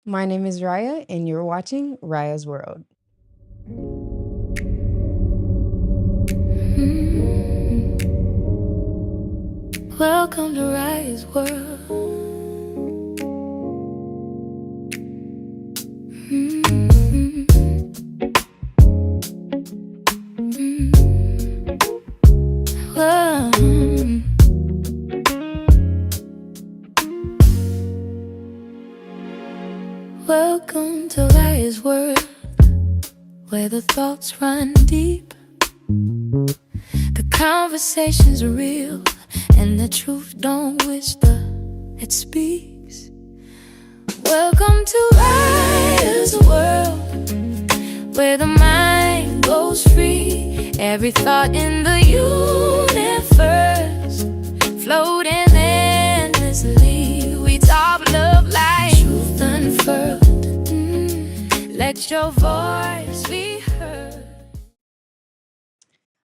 My name is Ryah, and you're watching Ryah's World. Welcome to Ryah's World. Welcome to Ryah's World, where the thoughts run deep, the conversations are real, and the truth don't whisper, it speaks. Welcome to Ryah's World, where the mind goes free, every thought in the universe floating endlessly. We talk love like truth unfurled. Let your voice be heard.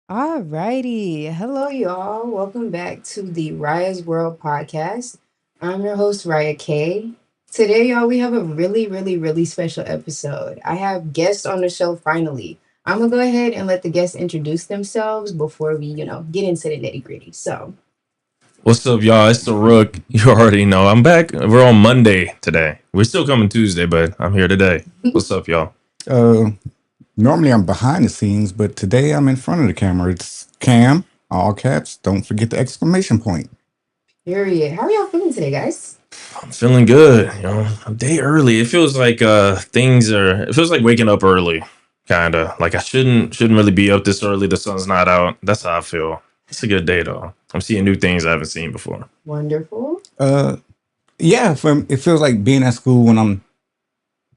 Alrighty. Hello, y'all. Welcome back to the Ryah's World podcast. I'm your host, Ryah K. Today, y'all, we have a really special episode. I have guests on the show finally. I'm going to go ahead and let the guests introduce themselves before we, get into the nitty gritty. So, What's up, y'all? It's the Rook. You already know. I'm back. We're on Monday today. We're still coming Tuesday, but I'm here today. What's up, y'all? Normally I'm behind the scenes, but today I'm in front of the camera. It's Cam, all caps. Don't forget the exclamation point. period. How are y'all feeling today, guys? I'm feeling good. A day early. It feels like it feels like waking up early. Kinda. Like I shouldn't really be up this early. The sun's not out. That's how I feel. It's a good day though. I'm seeing new things I haven't seen before. Wonderful. Yeah, it feels like being at school when I'm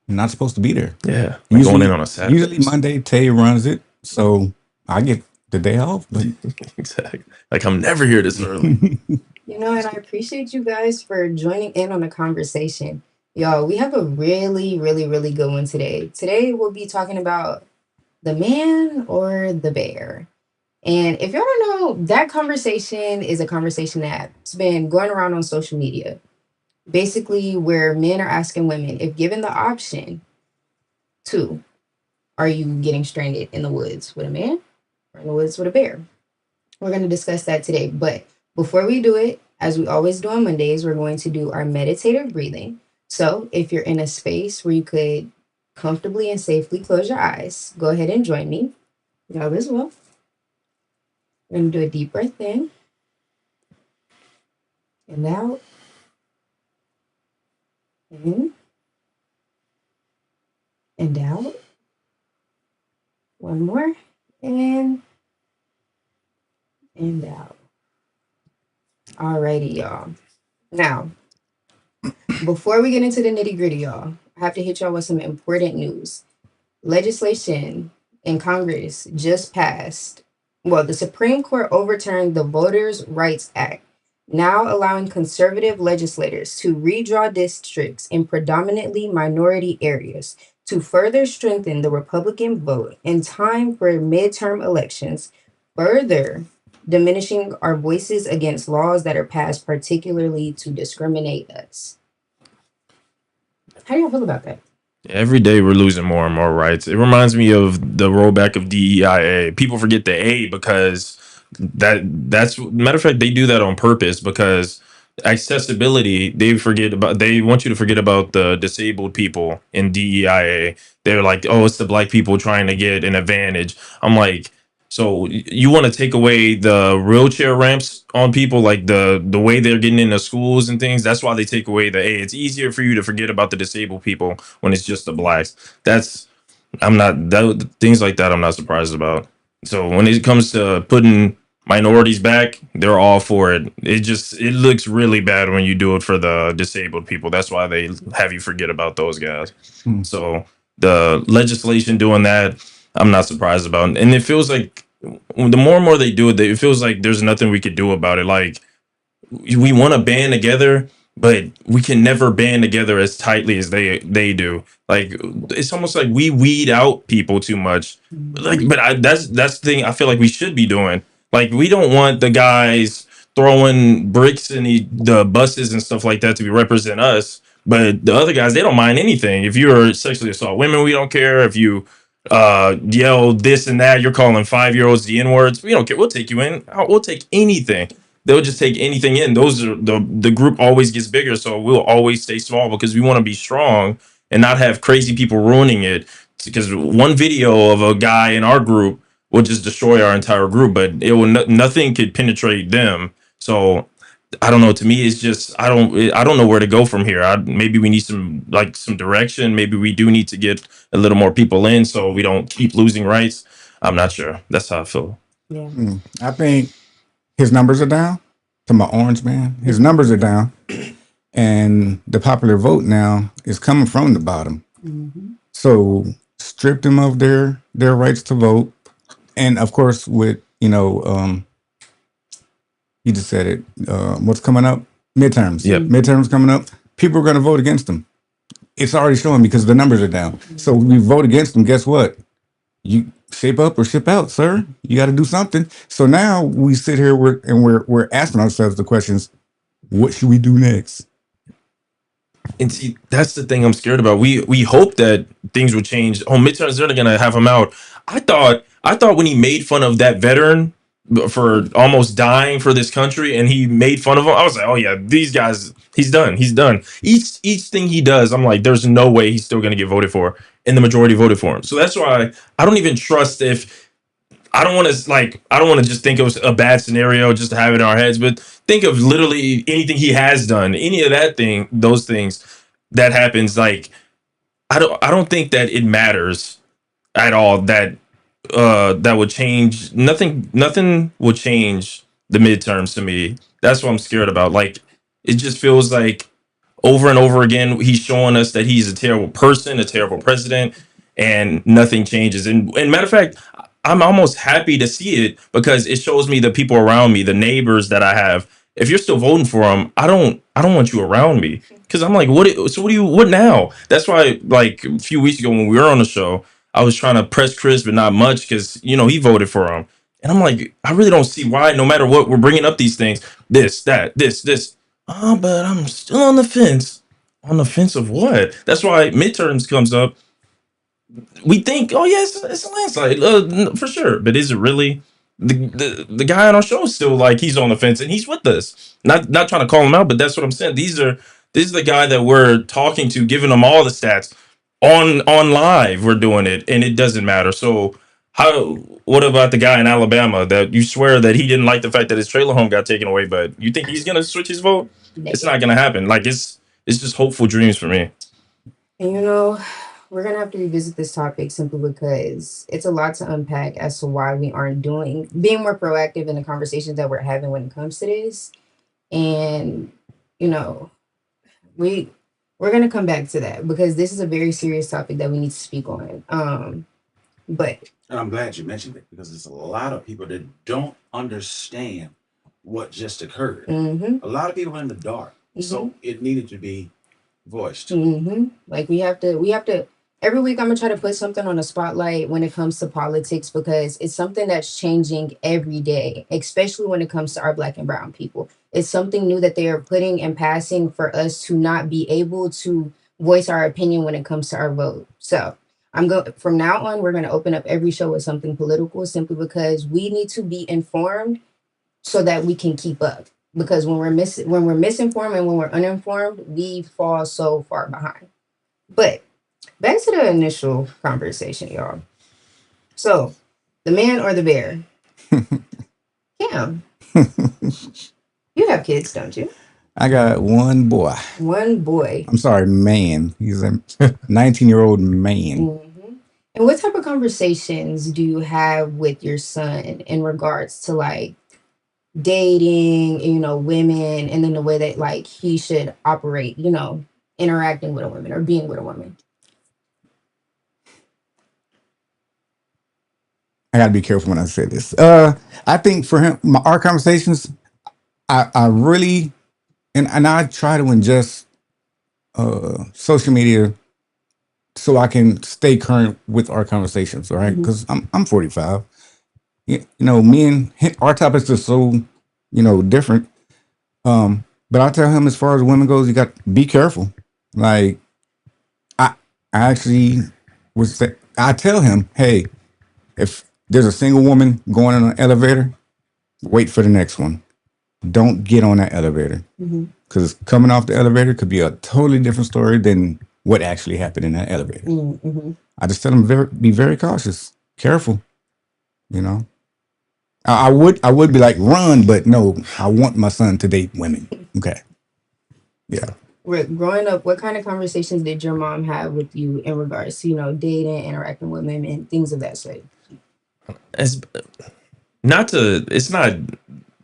not supposed to be there. Yeah. Like going in on a Saturday. Usually Monday, Tay runs it, so I get the day off. But Exactly. Like I'm never here this early. And I appreciate you guys for joining in on the conversation. Y'all, we have a really good one today. Today, we'll be talking about the man or the bear. And if y'all don't know, that conversation is a conversation that's been going around on social media. Basically, where men are asking women, if given the option to, are you getting stranded in the woods with a man or in the woods with a bear? We're going to discuss that today. But before we do it, as we always do on Mondays, we're going to do our meditative breathing. So if you're in a space where you could comfortably and safely close your eyes, go ahead and join me. Y'all as well. We're going to do a deep breath in and out. In and out. One more. In and out. Alrighty, y'all. Now, before we get into the nitty gritty, y'all, I have to hit y'all with some important news. Legislation in Congress just passed. Well, the Supreme Court overturned the Voters' Rights Act, now allowing conservative legislators to redraw districts in predominantly minority areas to further strengthen the Republican vote in time for midterm elections, further diminishing our voices against laws that are passed particularly to discriminate us. How do you feel about that? Every day we're losing more and more rights. It reminds me of the rollback of DEIA. People forget the A because that's matter of fact, they do that on purpose because accessibility, they want you to forget about the disabled people in DEIA. They're like, oh, it's the black people trying to get an advantage. I'm like, so you want to take away the wheelchair ramps on people, like the way they're getting into schools and things. That's why they take away the A. It's easier for you to forget about the disabled people when it's just the blacks. Things like that I'm not surprised about. So when it comes to putting minorities back, they're all for it. It looks really bad when you do it for the disabled people. That's why they have you forget about those guys. So the legislation doing that, I'm not surprised about. And it feels like the more and more they do it, it feels like there's nothing we could do about it. Like we want to band together, but we can never band together as tightly as they do. Like it's almost like we weed out people too much. That's the thing I feel like we should be doing. Like we don't want the guys throwing bricks in the buses and stuff like that to represent us. But the other guys, they don't mind anything. If you're sexually assault women, we don't care. If you yell this and that, you're calling 5-year-olds the N words. We don't care. We'll take you in. We'll take anything. They'll just take anything in. Those are the group always gets bigger, so we'll always stay small because we want to be strong and not have crazy people ruining it. Because one video of a guy in our group will just destroy our entire group, but it will nothing could penetrate them. So I don't know. To me, it's just I don't know where to go from here. Maybe we need some direction. Maybe we do need to get a little more people in so we don't keep losing rights. I'm not sure. That's how I feel. Yeah. I think his numbers are down. To my orange man, his numbers are down, and the popular vote now is coming from the bottom. Mm-hmm. So strip them of their rights to vote, and of course, with you just said it. What's coming up? Midterms. Yep. Midterms coming up. People are going to vote against them. It's already showing because the numbers are down. So we vote against them. Guess what? You shape up or ship out, sir. You got to do something. So now we sit here and we're asking ourselves the questions: what should we do next? And see, that's the thing I'm scared about. We hope that things would change. Oh, midterms, they're gonna have him out. I thought when he made fun of that veteran for almost dying for this country, and he made fun of him, I was like, oh yeah, these guys, he's done. He's done. Each thing he does, I'm like, there's no way he's still gonna get voted for, and the majority voted for him. So that's why I don't even trust if I don't want to just think it was a bad scenario just to have it in our heads, but think of literally anything he has done, any of those things that happens. Like I don't think that it matters at all that would change nothing will change the midterms to me. That's what I'm scared about. Like it just feels like over and over again he's showing us that he's a terrible person, a terrible president, and nothing changes. And matter of fact, I'm almost happy to see it because it shows me the people around me, the neighbors that I have. If you're still voting for him, I don't want you around me because I'm like, what now? That's why, like a few weeks ago when we were on the show, I was trying to press Chris, but not much because he voted for him, and I'm like, I really don't see why. No matter what, we're bringing up these things, this, that, this. Oh, but I'm still on the fence. On the fence of what? That's why midterms comes up. We think, oh yes, it's a landslide for sure. But is it really? The guy on our show is still like he's on the fence and he's with us. Not trying to call him out, but that's what I'm saying. This is the guy that we're talking to, giving him all the stats on live. We're doing it, and it doesn't matter. So how? What about the guy in Alabama that you swear that he didn't like the fact that his trailer home got taken away, but you think he's gonna switch his vote? It's not gonna happen. Like it's just hopeful dreams for me. And we're gonna have to revisit this topic simply because it's a lot to unpack as to why we aren't being more proactive in the conversations that we're having when it comes to this. And you know, we we're gonna come back to that because this is a very serious topic that we need to speak on. But And I'm glad you mentioned it because there's a lot of people that don't understand what just occurred. mm-hmm, A lot of people are in the dark. mm-hmm, So it needed to be voiced. mm-hmm. Like we have to. Every week, I'm gonna try to put something on the spotlight when it comes to politics because it's something that's changing every day, especially when it comes to our Black and Brown people. It's something new that they are putting and passing for us to not be able to voice our opinion when it comes to our vote. So from now on, we're gonna open up every show with something political, simply because we need to be informed so that we can keep up. Because when we're misinformed and when we're uninformed, we fall so far behind. But back to the initial conversation, y'all. So, the man or the bear? Cam, you have kids, don't you? I got one boy. One boy. I'm sorry, man. He's a 19-year-old man. hmm And what type of conversations do you have with your son in regards to like dating, women, and then the way that like he should operate, interacting with a woman or being with a woman? I got to be careful when I say this. I think for him, our conversations, I really, and I try to ingest social media so I can stay current with our conversations, all right? hmm Because I'm 45. Me and our topics are so, different. But I tell him as far as women goes, you got to be careful. Like I, I actually I tell him, hey, if there's a single woman going in an elevator, wait for the next one. Don't get on that elevator because coming off the elevator could be a totally different story than what actually happened in that elevator. I just tell them be very cautious, careful. You know, I would be like run, but no, I want my son to date women. Okay, yeah. Rick, growing up, what kind of conversations did your mom have with you in regards to, dating, interacting with women, things of that sort? It's not to. It's not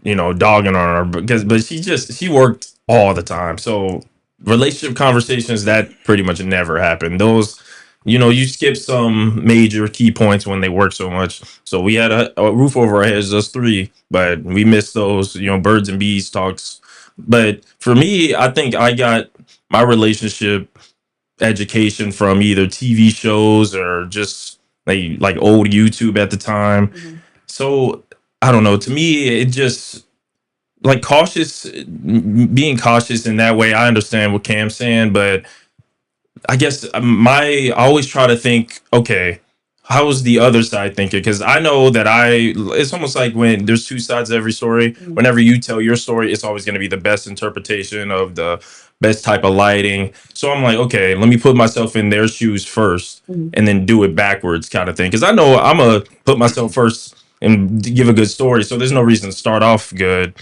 dogging on her but she worked all the time. So relationship conversations that pretty much never happened. Those, you skip some major key points when they work so much. So we had a roof over our heads, us three, but we missed those, birds and bees talks. But for me, I think I got my relationship education from either TV shows or just like old YouTube at the time. So I don't know. To me, it just like being cautious in that way. I understand what Cam's saying, but I guess I always try to think, okay, how is the other side thinking? Because I know that it's almost like when there's two sides to every story. Whenever you tell your story, it's always going to be the best interpretation of the best type of lighting. So I'm like, okay, let me put myself in their shoes first and then do it backwards kind of thing. Because I know I'm going to put myself first and give a good story. So there's no reason to start off good.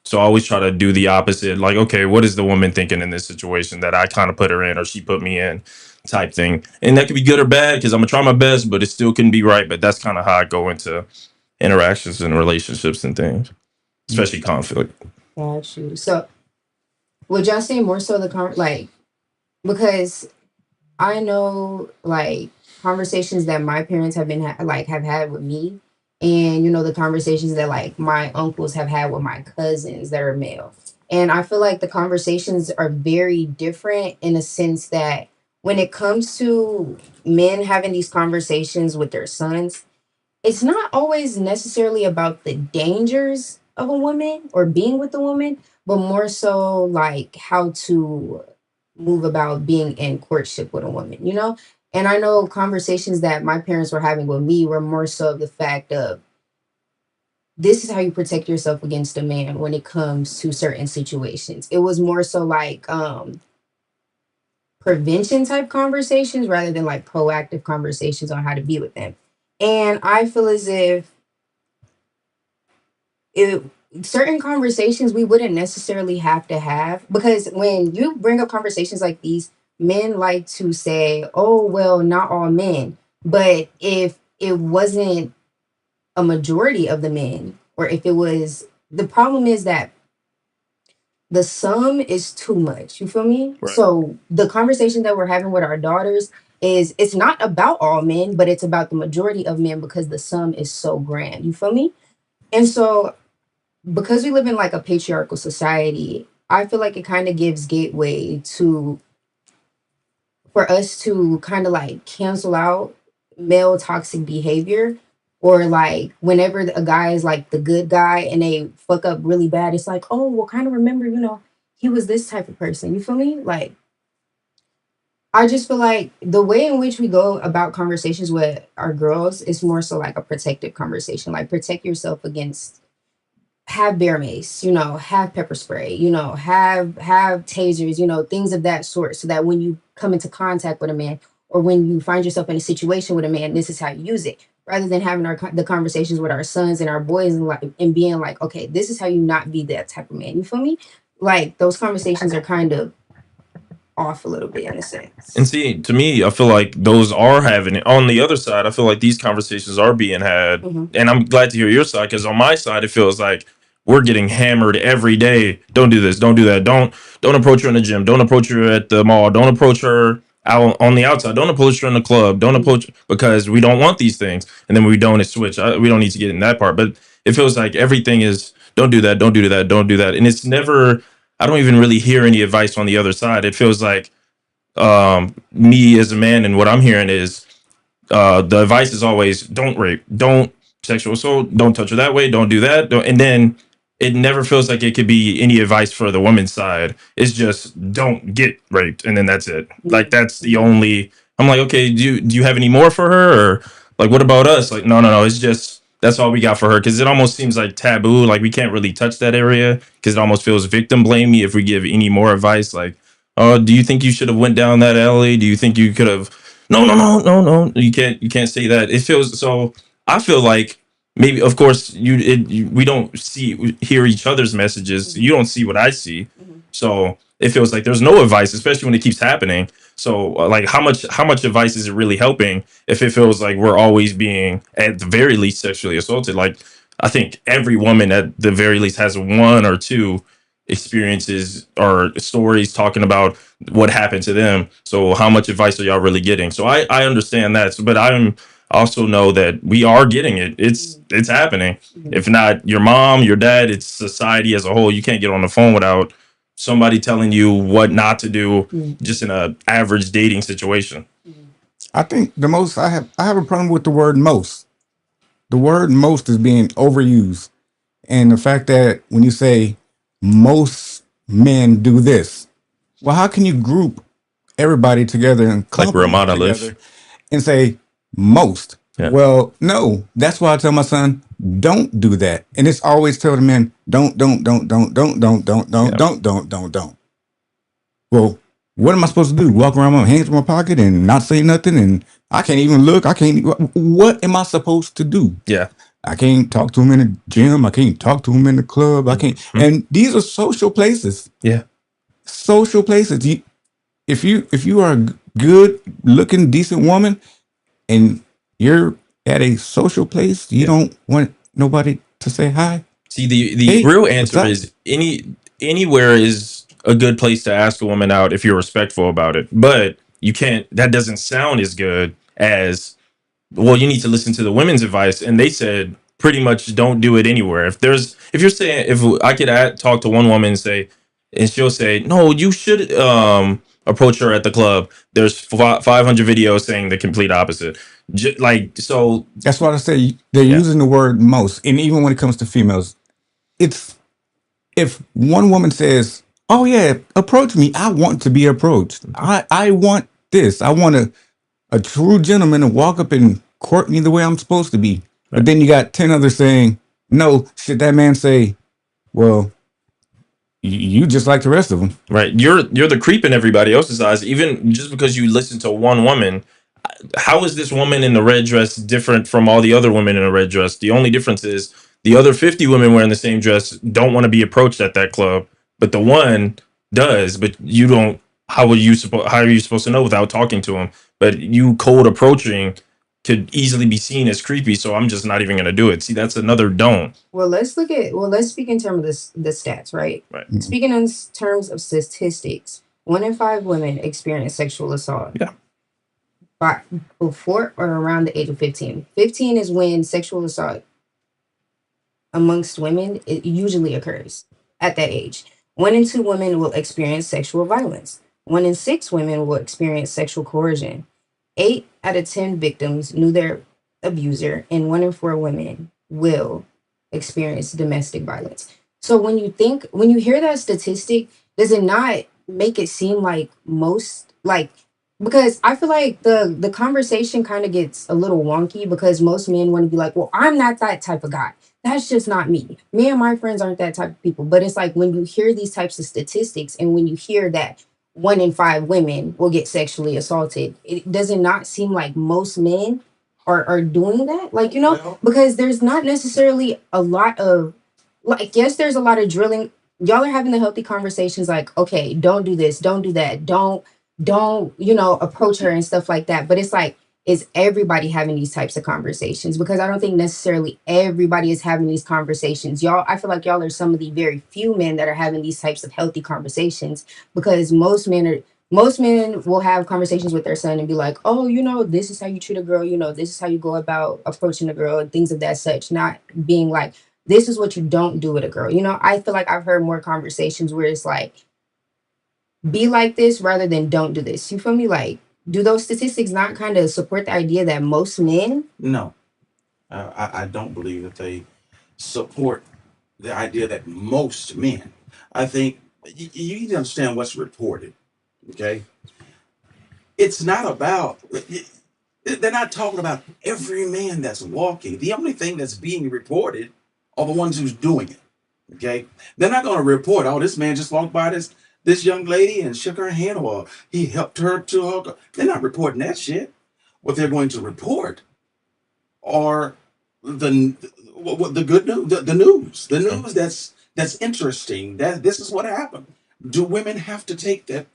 So I always try to do the opposite. Like, okay, what is the woman thinking in this situation that I kind of put her in or she put me in type thing? And that could be good or bad because I'm going to try my best, but it still couldn't be right. But that's kind of how I go into interactions and relationships and things, especially conflict. Got you. So would y'all say more so because I know like conversations that my parents have been have had with me, and the conversations that like my uncles have had with my cousins that are male, and I feel like the conversations are very different in a sense that when it comes to men having these conversations with their sons, it's not always necessarily about the dangers of a woman or being with a woman, but more so like how to move about being in courtship with a woman. And I know conversations that my parents were having with me were more so of the fact of this is how you protect yourself against a man when it comes to certain situations. It was more so like prevention type conversations rather than like proactive conversations on how to be with them. And I feel as if it certain conversations we wouldn't necessarily have to have, because when you bring up conversations like these, men like to say, oh well, not all men. But if it wasn't a majority of the men, or if it was, the problem is that the sum is too much, you feel me? Right. So the conversation that we're having with our daughters is, it's not about all men, but it's about the majority of men because the sum is so grand, you feel me? And so because we live in like a patriarchal society, I feel like it kind of gives gateway for us to kind of like cancel out male toxic behavior, or like whenever a guy is like the good guy and they fuck up really bad, it's like, oh well, kind of remember, he was this type of person, you feel me? Like, I just feel like the way in which we go about conversations with our girls is more so like a protective conversation, like protect yourself against, have bear mace, have pepper spray, have tasers, things of that sort, so that when you come into contact with a man, or when you find yourself in a situation with a man, this is how you use it. Rather than having the conversations with our sons and our boys and being like, okay, this is how you not be that type of man. You feel me? Like those conversations are kind of off a little bit in a sense. And see, to me, I feel like those are having it. On the other side, I feel like these conversations are being had. And I'm glad to hear your side, because on my side, it feels like we're getting hammered every day. Don't do this. Don't do that. Don't approach her in the gym. Don't approach her at the mall. Don't approach her out on the outside. Don't approach her in the club. Don't approach, because we don't want these things. And then when we don't, it's switch. We don't need to get in that part. But it feels like everything is don't do that. Don't do that. Don't do that. And it's never, I don't even really hear any advice on the other side. It feels like me as a man, and what I'm hearing is the advice is always don't rape, don't sexual assault, don't touch her that way, don't do that, and then it never feels like it could be any advice for the woman's side. It's just don't get raped, and then that's it. Like that's the only. I'm like, okay, do you have any more for her, or like what about us? Like, no. It's just that's all we got for her because it almost seems like taboo. Like we can't really touch that area because it almost feels victim blamey if we give any more advice. Like, oh, do you think you should have went down that alley? Do you think you could have? No. You can't say that. It feels so. I feel like maybe of course we don't hear each other's messages. You don't see what I see, so it feels like there's no advice, especially when it keeps happening. So like how much advice is it really helping if it feels like we're always being at the very least sexually assaulted? Like I think every woman at the very least has one or two experiences or stories talking about what happened to them. So how much advice are y'all really getting? So I understand that, but I'm also know that we are getting it. It's happening. If not your mom, your dad, it's society as a whole. You can't get on the phone without somebody telling you what not to do just in a average dating situation. I think the most I have a problem with the word most. The word most is being overused. And the fact that when you say most men do this, well, how can you group everybody together and Like clump we're a them monolith. together and say most? Yeah. Well, no. That's why I tell my son, don't do that. And it's always tell the men, don't. Well, what am I supposed to do? Walk around with my hands in my pocket and not say nothing, and I can't even look. I can't. What am I supposed to do? Yeah. I can't talk to him in the gym. I can't talk to him in the club. I can't. And these are social places. Yeah. Social places. If you are a good looking, decent woman, and you're at a social place, you don't want nobody to say hi. See, the Hey, real what's answer up? is anywhere is a good place to ask a woman out if you're respectful about it. But you can't. That doesn't sound as good as well. You need to listen to the women's advice, and they said pretty much don't do it anywhere. If you're saying if I could talk to one woman and say, and she'll say no, you should approach her at the club. There's 500 videos saying the complete opposite. Like so, That's why I say they're yeah, using the word most, and even when it comes to females, it's if one woman says, "Oh yeah, approach me. I want to be approached. I want this. I want a true gentleman to walk up and court me the way I'm supposed to be." But right. then you got 10 others saying, "No." Should that man say, "Well, you just like the rest of them"? Right. You're the creep in everybody else's eyes. Even just because you listen to one woman, how is this woman in the red dress different from all the other women in a red dress? The only difference is the other 50 women wearing the same dress don't want to be approached at that club, but the one does. But you don't. How are you supposed to know without talking to him? But you cold approaching could easily be seen as creepy. So I'm just not even going to do it. See, that's another don't. Well, let's speak in terms of the stats, right? Right. Mm-mm. Speaking in terms of statistics, 1 in 5 women experience sexual assault Yeah. by before or around the age of 15. 15 is when sexual assault amongst women it usually occurs at that age. 1 in 2 women will experience sexual violence. 1 in 6 women will experience sexual coercion. 8 out of 10 victims knew their abuser, and 1 in 4 women will experience domestic violence. So when you hear that statistic, does it not make it seem like most like because I feel like the conversation kind of gets a little wonky because most men want to be like, well, I'm not that type of guy. That's just not me. Me and my friends aren't that type of people. But it's like when you hear these types of statistics and when you hear that 1 in 5 women will get sexually assaulted, it does it not seem like most men are doing that? Like, because there's not necessarily a lot of like, yes, there's a lot of drilling. Y'all are having the healthy conversations like, okay, don't do this, don't do that, don't, approach her and stuff like that. But it's like, is everybody having these types of conversations? Because I don't think necessarily everybody is having these conversations. Y'all, I feel like y'all are some of the very few men that are having these types of healthy conversations because most men will have conversations with their son and be like, oh, this is how you treat a girl, this is how you go about approaching a girl and things of that such, not being like, this is what you don't do with a girl. I feel like I've heard more conversations where it's like, be like this rather than don't do this. You feel me? Like, do those statistics not kind of support the idea that most men? No, I don't believe that they support the idea that most men, I think you need to understand what's reported. Okay, it's not about. They're not talking about every man that's walking. The only thing that's being reported are the ones who's doing it. Okay, they're not going to report, oh, this man just walked by this young lady and shook her hand, or he helped her to her. They're not reporting that shit. What they're going to report are the the good news, the news that's interesting. That this is what happened. Do women have to take that?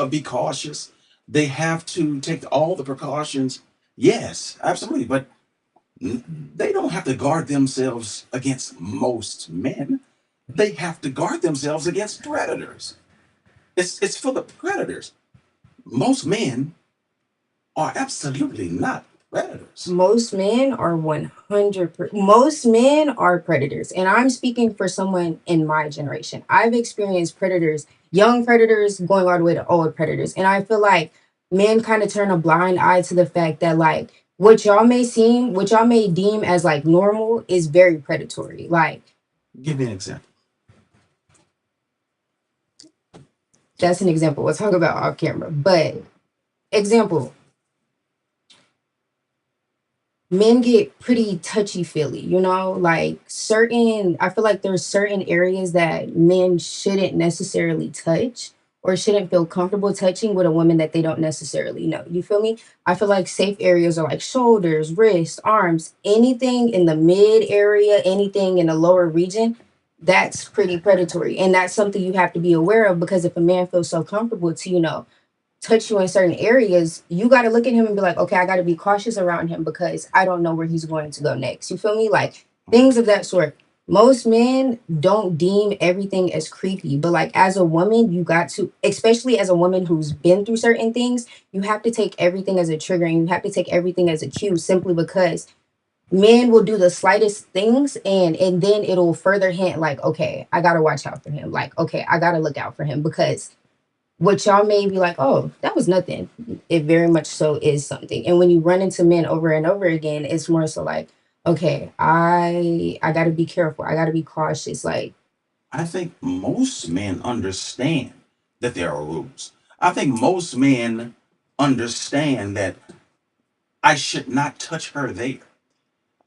Be cautious. They have to take all the precautions. Yes, absolutely, but they don't have to guard themselves against most men. They have to guard themselves against predators. It's for the predators. Most men are absolutely not predators. Most men are 100 most men are predators, and I'm speaking for someone in my generation. I've experienced predators, young predators going all the way to old predators, and I feel like men kind of turn a blind eye to the fact that like what y'all may deem as like normal is very predatory. Like Give me an example. that's an example we'll talk about off camera, but example, men get pretty touchy feely, you know, like certain, I feel like there's certain areas that men shouldn't necessarily touch or shouldn't feel comfortable touching with a woman that they don't necessarily know. You feel me? I feel like safe areas are like shoulders, wrists, arms, anything in the mid area, anything in the lower region. That's pretty predatory. And that's something you have to be aware of because if a man feels so comfortable to, you know, touch you in certain areas, you got to look at him and be like, okay, I got to be cautious around him because I don't know where he's going to go next. You feel me? Like things of that sort. Most men don't deem everything as creepy, but like as a woman, you got to, especially as a woman who's been through certain things, you have to take everything as a trigger and you have to take everything as a cue simply because men will do the slightest things and then it'll further hint like, okay, I got to watch out for him. Like, okay, I got to look out for him because what y'all may be like, oh, that was nothing. It very much so is something. And when you run into men over and over again, it's more so like, okay, I gotta be careful. I gotta be cautious. Like, I think most men understand that there are rules. I think most men understand that I should not touch her there.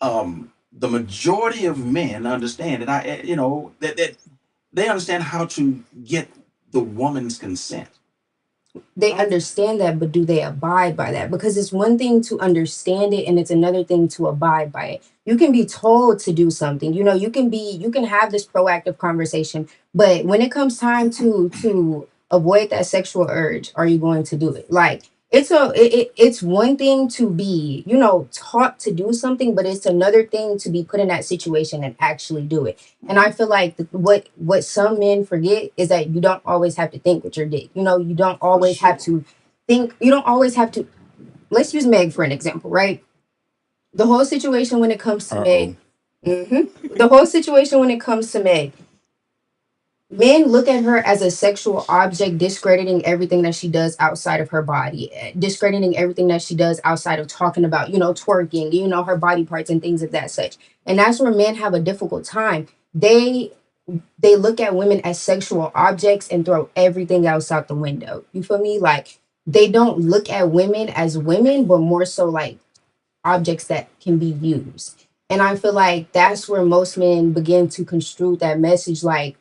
The majority of men understand, and that they understand how to get the woman's consent. they understand that, but do they abide by that? Because it's one thing to understand it and it's another thing to abide by it. You can be told to do something, you know, you can have this proactive conversation, but when it comes time to avoid that sexual urge, are you going to do it? Like it's one thing to be, you know, taught to do something, but it's another thing to be put in that situation and actually do it. And I feel like what some men forget is that you don't always have to think with your dick. You know, you don't For always have sure. to think. You don't always have to. Let's use Meg for an example, right? The whole situation when it comes to Uh Meg. oh. The whole situation when it comes to Meg, men look at her as a sexual object, discrediting everything that she does outside of her body, discrediting everything that she does outside of talking about, you know, twerking, you know, her body parts and things of that such. And that's where men have a difficult time. They look at women as sexual objects and throw everything else out the window. You feel me? Like they don't look at women as women, but more so like objects that can be used. And I feel like that's where most men begin to construe that message like,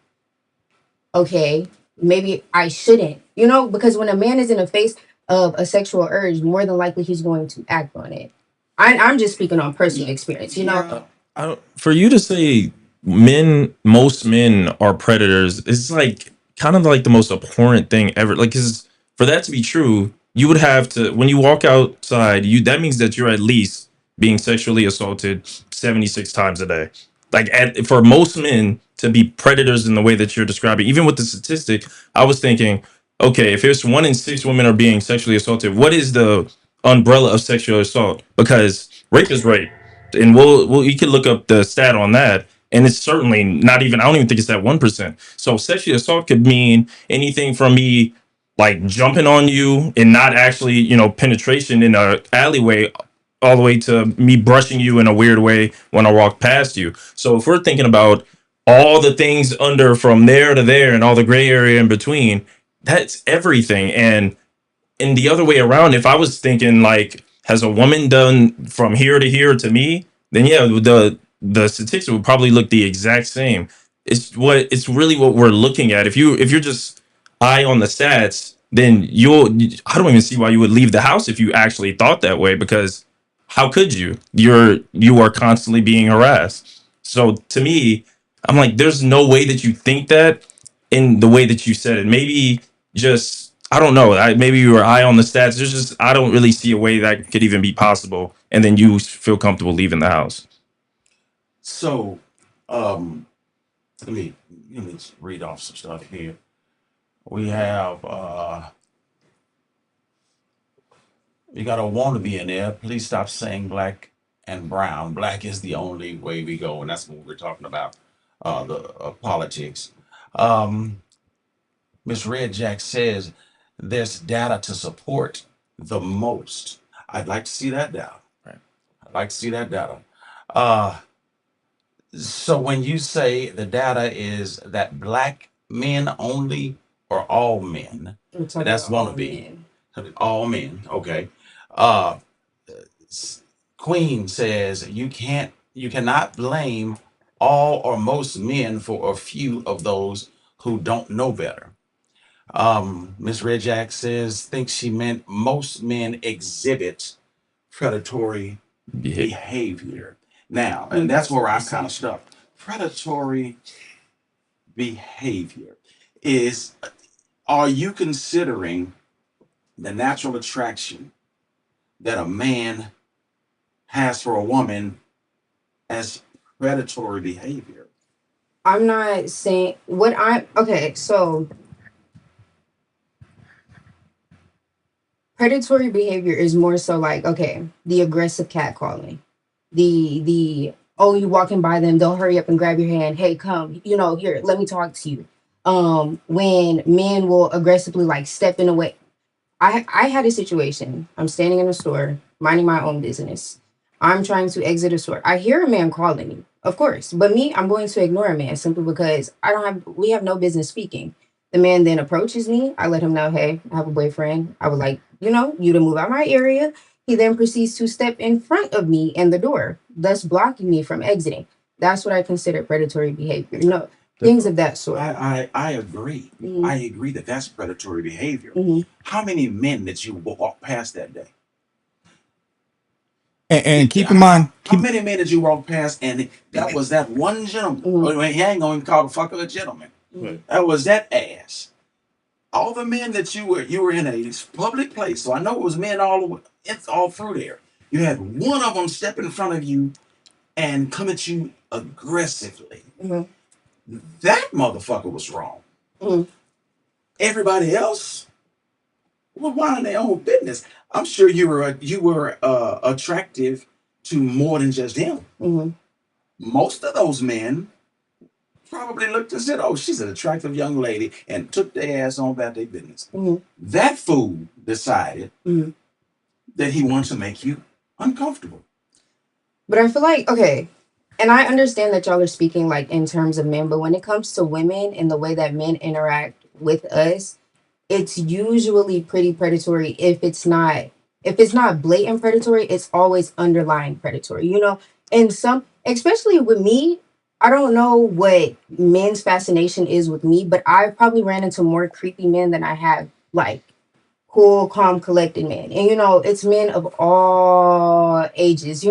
okay, maybe I shouldn't, you know, because when a man is in the face of a sexual urge, more than likely he's going to act on it. I'm just speaking on personal experience, you know. Yeah. For you to say most men are predators, it's like kind of like the most abhorrent thing ever. Like, 'cause for that to be true, you would have to, when you walk outside, that means that you're at least being sexually assaulted 76 times a day. Like, for most men to be predators in the way that you're describing, even with the statistic, I was thinking, okay, if it's 1 in 6 women are being sexually assaulted, what is the umbrella of sexual assault? Because rape is rape, and you can look up the stat on that, and it's certainly not even. I don't even think it's that 1%. So sexual assault could mean anything from me like jumping on you and not actually, penetration in a alleyway, all the way to me brushing you in a weird way when I walk past you. So if we're thinking about all the things under from there to there and all the gray area in between, that's everything. And in the other way around, if I was thinking like, has a woman done from here to here to me, then yeah, the statistics would probably look the exact same. It's really what we're looking at. If you're just eye on the stats, then I don't even see why you would leave the house if you actually thought that way, because how could you? You are constantly being harassed. So to me, I'm like, there's no way that you think that in the way that you said it. Maybe just I don't know. Maybe you were high on the stats. There's just I don't really see a way that could even be possible, and then you feel comfortable leaving the house. So, um, let me let me just read off some stuff here. We have we got a wannabe in there. Please stop saying black and brown. Black is the only way we go, and that's what we're talking about. The politics. Um, Miss Red Jack says there's data to support the most. I'd like to see that data. Right. I'd like to see that data. Uh, so when you say the data is that black men only or all men, We're talking that's about all wannabe. men. All men, okay. Uh, Queen says you cannot blame all or most men for a few of those who don't know better. Miss Red Jack says thinks she meant most men exhibit predatory Behavior. behavior. Now, and that's where I'm kind of stuck. Predatory behavior is, are you considering the natural attraction that a man has for a woman as predatory behavior? I'm not saying what I'm okay, so predatory behavior is more so like, okay, the aggressive catcalling, the oh, you walking by them, they'll hurry up and grab your hand, hey, come, here, let me talk to you. When men will aggressively like step in a way. I had a situation. I'm standing in a store, minding my own business. I'm trying to exit a store. I hear a man calling me, of course, but me, I'm going to ignore a man simply because we have no business speaking. The man then approaches me. I let him know, hey, I have a boyfriend. I would like, you to move out my area. He then proceeds to step in front of me in the door, thus blocking me from exiting. That's what I consider predatory behavior. Things of that sort. I agree. Mhm. I agree that that's predatory behavior. Mhm. How many men did you walk past that day? And keep in mind, How many men did you walk past and that was that one gentleman? Mhm. He ain't gonna call the fucker a gentleman. Mhm. That was that ass. All the men that you were in a public place, so I know it was men it's all through there. You had one of them step in front of you and come at you aggressively. Mhm. That motherfucker was wrong. Mhm. Everybody else was minding their own business. I'm sure you were attractive to more than just him. Mhm. Most of those men probably looked and said, "Oh, she's an attractive young lady," and took their ass on about their business. Mhm. That fool decided Mhm. that he wanted to make you uncomfortable. But I feel like, okay, and I understand that y'all are speaking like in terms of men, but when it comes to women and the way that men interact with us, it's usually pretty predatory. If it's not blatant predatory, it's always underlying predatory, And some, especially with me, I don't know what men's fascination is with me, but I probably ran into more creepy men than I have like cool, calm, collected men. And it's men of all ages.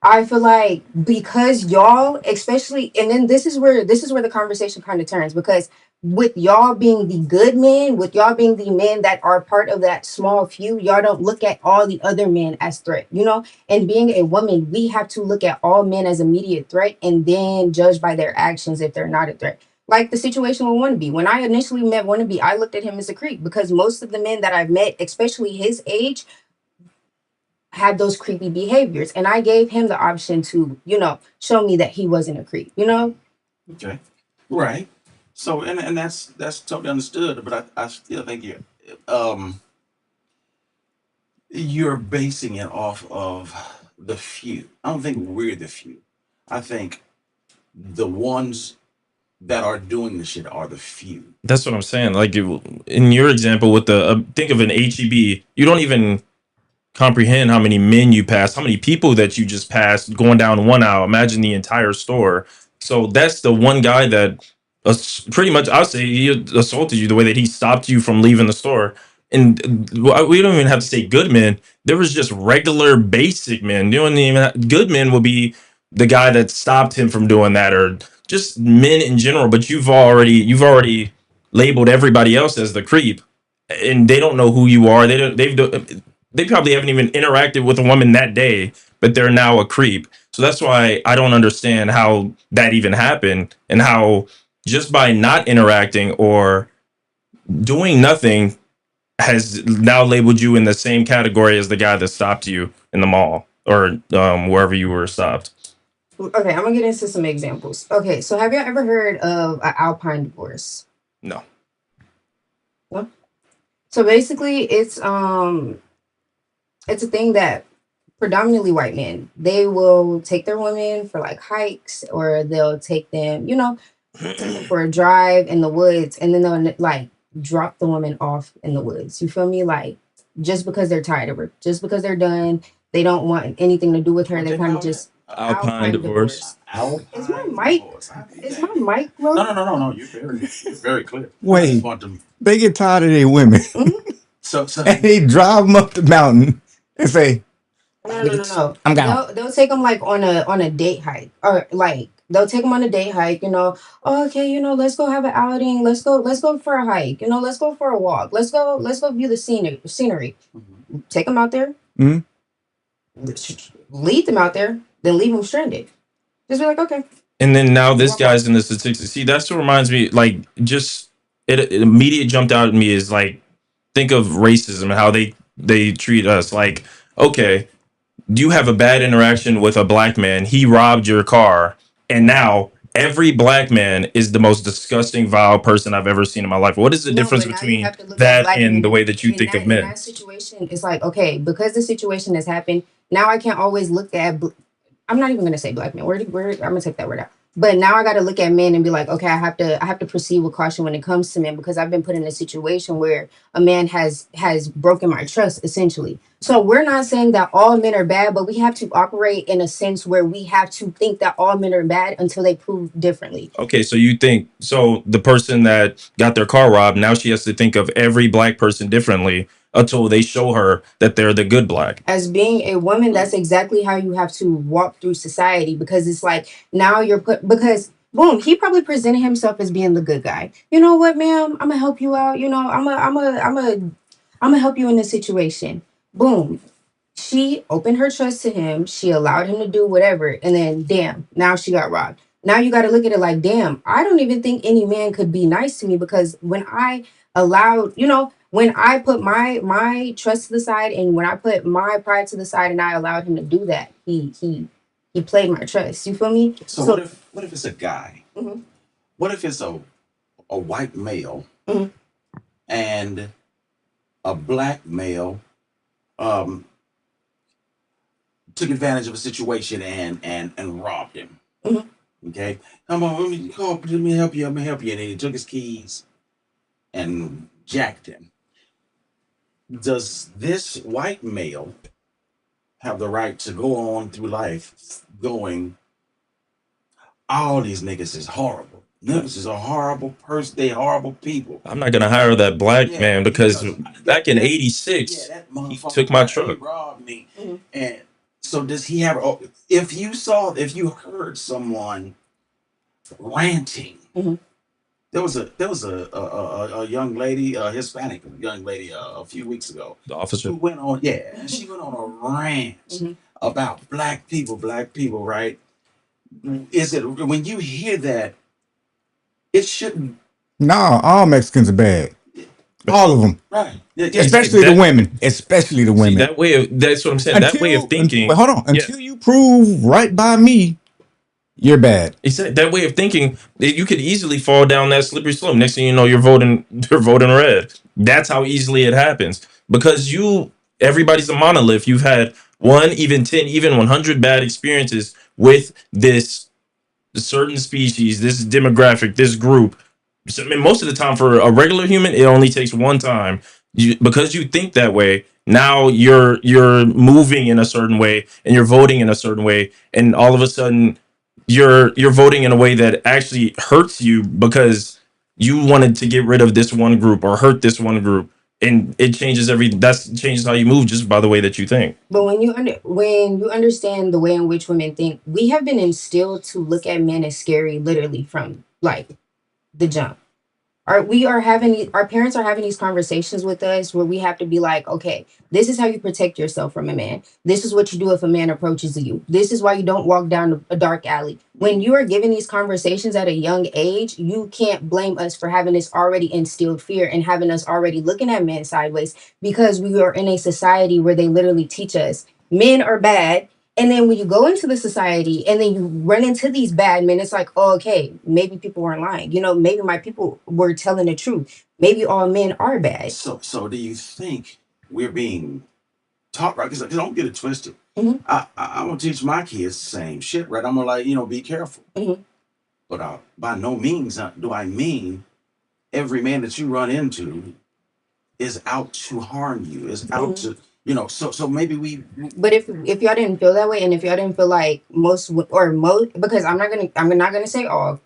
I feel like because y'all, especially, and then this is where the conversation kind of turns, because with y'all being the good men, with y'all being the men that are part of that small few, y'all don't look at all the other men as threat. And being a woman, we have to look at all men as immediate threat and then judge by their actions if they're not a threat. Like the situation with Wannabe. When I initially met Wannabe, I looked at him as a creep because most of the men that I've met, especially his age, had those creepy behaviors. And I gave him the option to, show me that he wasn't a creep. Okay, right. So, and that's totally understood. But I still think um you're basing it off of the few. I don't think we're the few. I think the ones that are doing the shit are the few. That's what I'm saying. Like in your example with the think of an HEB, you don't even comprehend how many men you pass, how many people that you just passed going down one aisle. Imagine the entire store. So that's the one guy that pretty much, I'll say, he assaulted you the way that he stopped you from leaving the store. And we don't even have to say good men. There was just regular basic men. You don't even good men will be the guy that stopped him from doing that, or just men in general. But you've already labeled everybody else as the creep, and they don't know who you are. They probably haven't even interacted with a woman that day, but they're now a creep. So that's why I don't understand how that even happened, and how just by not interacting or doing nothing has now labeled you in the same category as the guy that stopped you in the mall or wherever you were stopped. Okay, I'm gonna get into some examples. Okay, so have you ever heard of an Alpine divorce? No. No? So basically, it's a thing that predominantly white men, they will take their women for like hikes, or they'll take them, take them for a drive in the woods, and then they'll like drop the woman off in the woods. You feel me? Like, just because they're tired of her, just because they're done, they don't want anything to do with her. What They they kind of call that? just Alpine divorce. Is my Alpine mic divorce. I did is that. my mic low? No. You're very clear. I just Wait, want them. they get tired of their women So and they drive them up the mountain and say, No. I'm gone. They'll take them like on a date hike, or like they'll take them on a date hike. Oh, okay, let's go have an outing. Let's go for a hike. Let's go for a walk. Let's go view the scenery. Mhm. Take them out there, Mhm. lead them out there, then leave them stranded. Just be like, okay, And then now this walk off. guy's in the statistics. See, that's what reminds me. Like, just it immediately jumped out at me is like, think of racism and how they treat us. Like, okay, you have a bad interaction with a black man. He robbed your car, and now every black man is the most disgusting, vile person I've ever seen in my life. What is the No, difference but now you between have to look at that black and the men way that you in think of in men? that situation. It's like, okay, because the situation has happened. Now I can't always look at. I'm not even gonna say black men. I'm gonna take that word out. But now I got to look at men and be like, okay, I have to proceed with caution when it comes to men, because I've been put in a situation where a man has broken my trust essentially. So we're not saying that all men are bad, but we have to operate in a sense where we have to think that all men are bad until they prove differently. Okay, so you think so the person that got their car robbed, now she has to think of every black person differently until they show her that they're the good black. As being a woman, that's exactly how you have to walk through society, because it's like now you're put, because boom, he probably presented himself as being the good guy. You know what, ma'am? I'm gonna help you out. I'm gonna help you in this situation. Boom. She opened her trust to him. She allowed him to do whatever, and then damn, now she got robbed. Now you got to look at it like, damn, I don't even think any man could be nice to me, because when I allowed, when I put my trust to the side, and when I put my pride to the side, and I allowed him to do that, he played my trust. You feel me? So So what if it's a guy? mhm, What if it's a white male mhm, and a black male um took advantage of a situation and robbed him? mhm. Okay, come on, let me help you. And then he took his keys and jacked him. Does this white male have the right to go on through life going, all these niggas is horrible? Niggas is a horrible person. They horrible people. I'm not gonna hire that black Yeah, man because back in yeah, '86 that he motherfucker took my he truck. robbed me. Mhm. And so does he have? If you heard someone ranting, Mhm. there was a young lady, a Hispanic young lady, a few weeks ago, The who officer. went on, and she went on a rant Mhm. about black people, right? Is it when you hear that, it shouldn't, Nah, all Mexicans are bad. All of them. right? Yeah, Especially the women. Especially the See, women. that way of that's what I'm saying. That way of Wait, thinking, hold on. yeah. Until you prove right by me, you're bad. He said that way of thinking, you could easily fall down that slippery slope. Next thing you know, you're voting red. That's how easily it happens. Because everybody's a monolith. You've had one, even 10, even 100 bad experiences with this certain species, this demographic, this group. So, I mean, most of the time, for a regular human, it only takes one time. Because you think that way. Now you're moving in a certain way, and you're voting in a certain way, and all of a sudden, you're voting in a way that actually hurts you because you wanted to get rid of this one group or hurt this one group, and it changes everything. That changes how you move just by the way that you think. But when you understand the way in which women think, we have been instilled to look at men as scary, literally from like the jump. Our parents are having these conversations with us where we have to be like, okay, this is how you protect yourself from a man. This is what you do if a man approaches you. This is why you don't walk down a dark alley. When you are given these conversations at a young age, you can't blame us for having this already instilled fear and having us already looking at men sideways, because we are in a society where they literally teach us men are bad. And then when you go into the society and then you run into these bad men, it's like, oh, okay, maybe people weren't lying. Maybe my people were telling the truth. Maybe all men are bad. So do you think we're being taught right? Because don't get it twisted. Mhm. I'm gonna teach my kids the same shit, right? I'm gonna be careful. Mhm. But by no means do I mean every man that you run into is out to harm you, is out to so maybe we But if y'all didn't feel that way, and if y'all didn't feel like most, because I'm not gonna say all,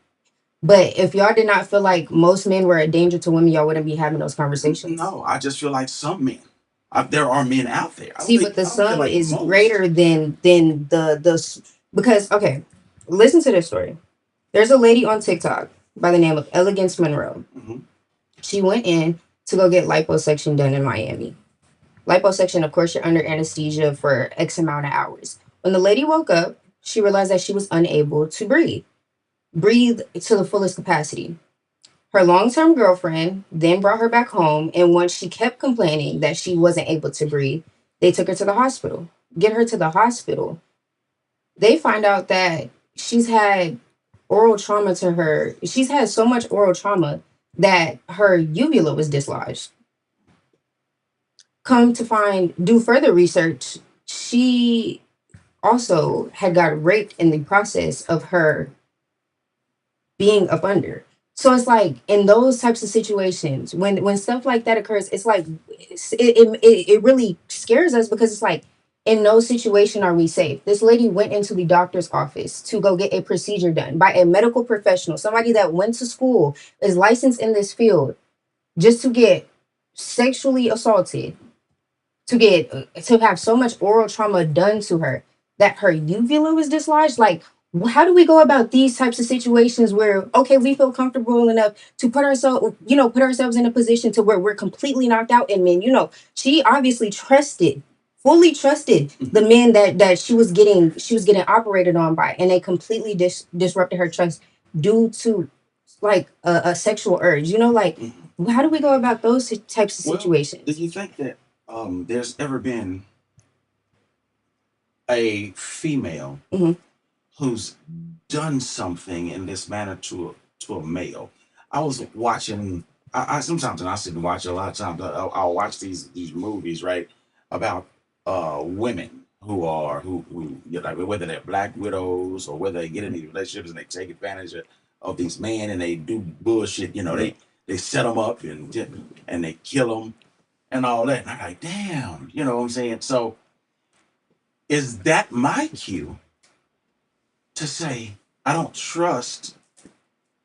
but if y'all did not feel like most men were a danger to women, y'all wouldn't be having those conversations. no, I just feel like some men. There are men out there. See, but the I don't feel sum like is most. greater than because, okay, listen to this story. There's a lady on TikTok by the name of Elegance Monroe. Mhm. She went in to go get liposuction done in Miami. Liposuction, of course, you're under anesthesia for X amount of hours. When the lady woke up, she realized that she was unable to breathe to the fullest capacity. Her long term girlfriend then brought her back home, and once she kept complaining that she wasn't able to breathe, they took her to the hospital. Get her to the hospital. They find out that she's had oral trauma to her. She's had so much oral trauma that her uvula was dislodged. Come to do further research, she also had got raped in the process of her being up under. So it's like in those types of situations, when stuff like that occurs, it's like it really scares us, because it's like, in no situation are we safe. This lady went into the doctor's office to go get a procedure done by a medical professional, somebody that went to school, is licensed in this field, just to get sexually assaulted, to have so much oral trauma done to her that her uvula was dislodged. Like, how do we go about these types of situations where, okay, we feel comfortable enough to put ourselves in a position to where we're completely knocked out? And then, she obviously fully trusted the men that she was getting operated on by, and they completely disrupted her trust due to like a sexual urge. Like, how do we go about those types of Well, situations? do you think that there's ever been a female Mhm. who's done something in this manner to a male? I was watching. I sometimes, and I sit and watch a lot of times. I'll watch these movies, right, about women who like, whether they're black widows or whether they get in these relationships and they take advantage of these men and they do bullshit. They set them up and they kill them and all that. And I'm like, damn, you know what I'm saying? So is that my cue to say I don't trust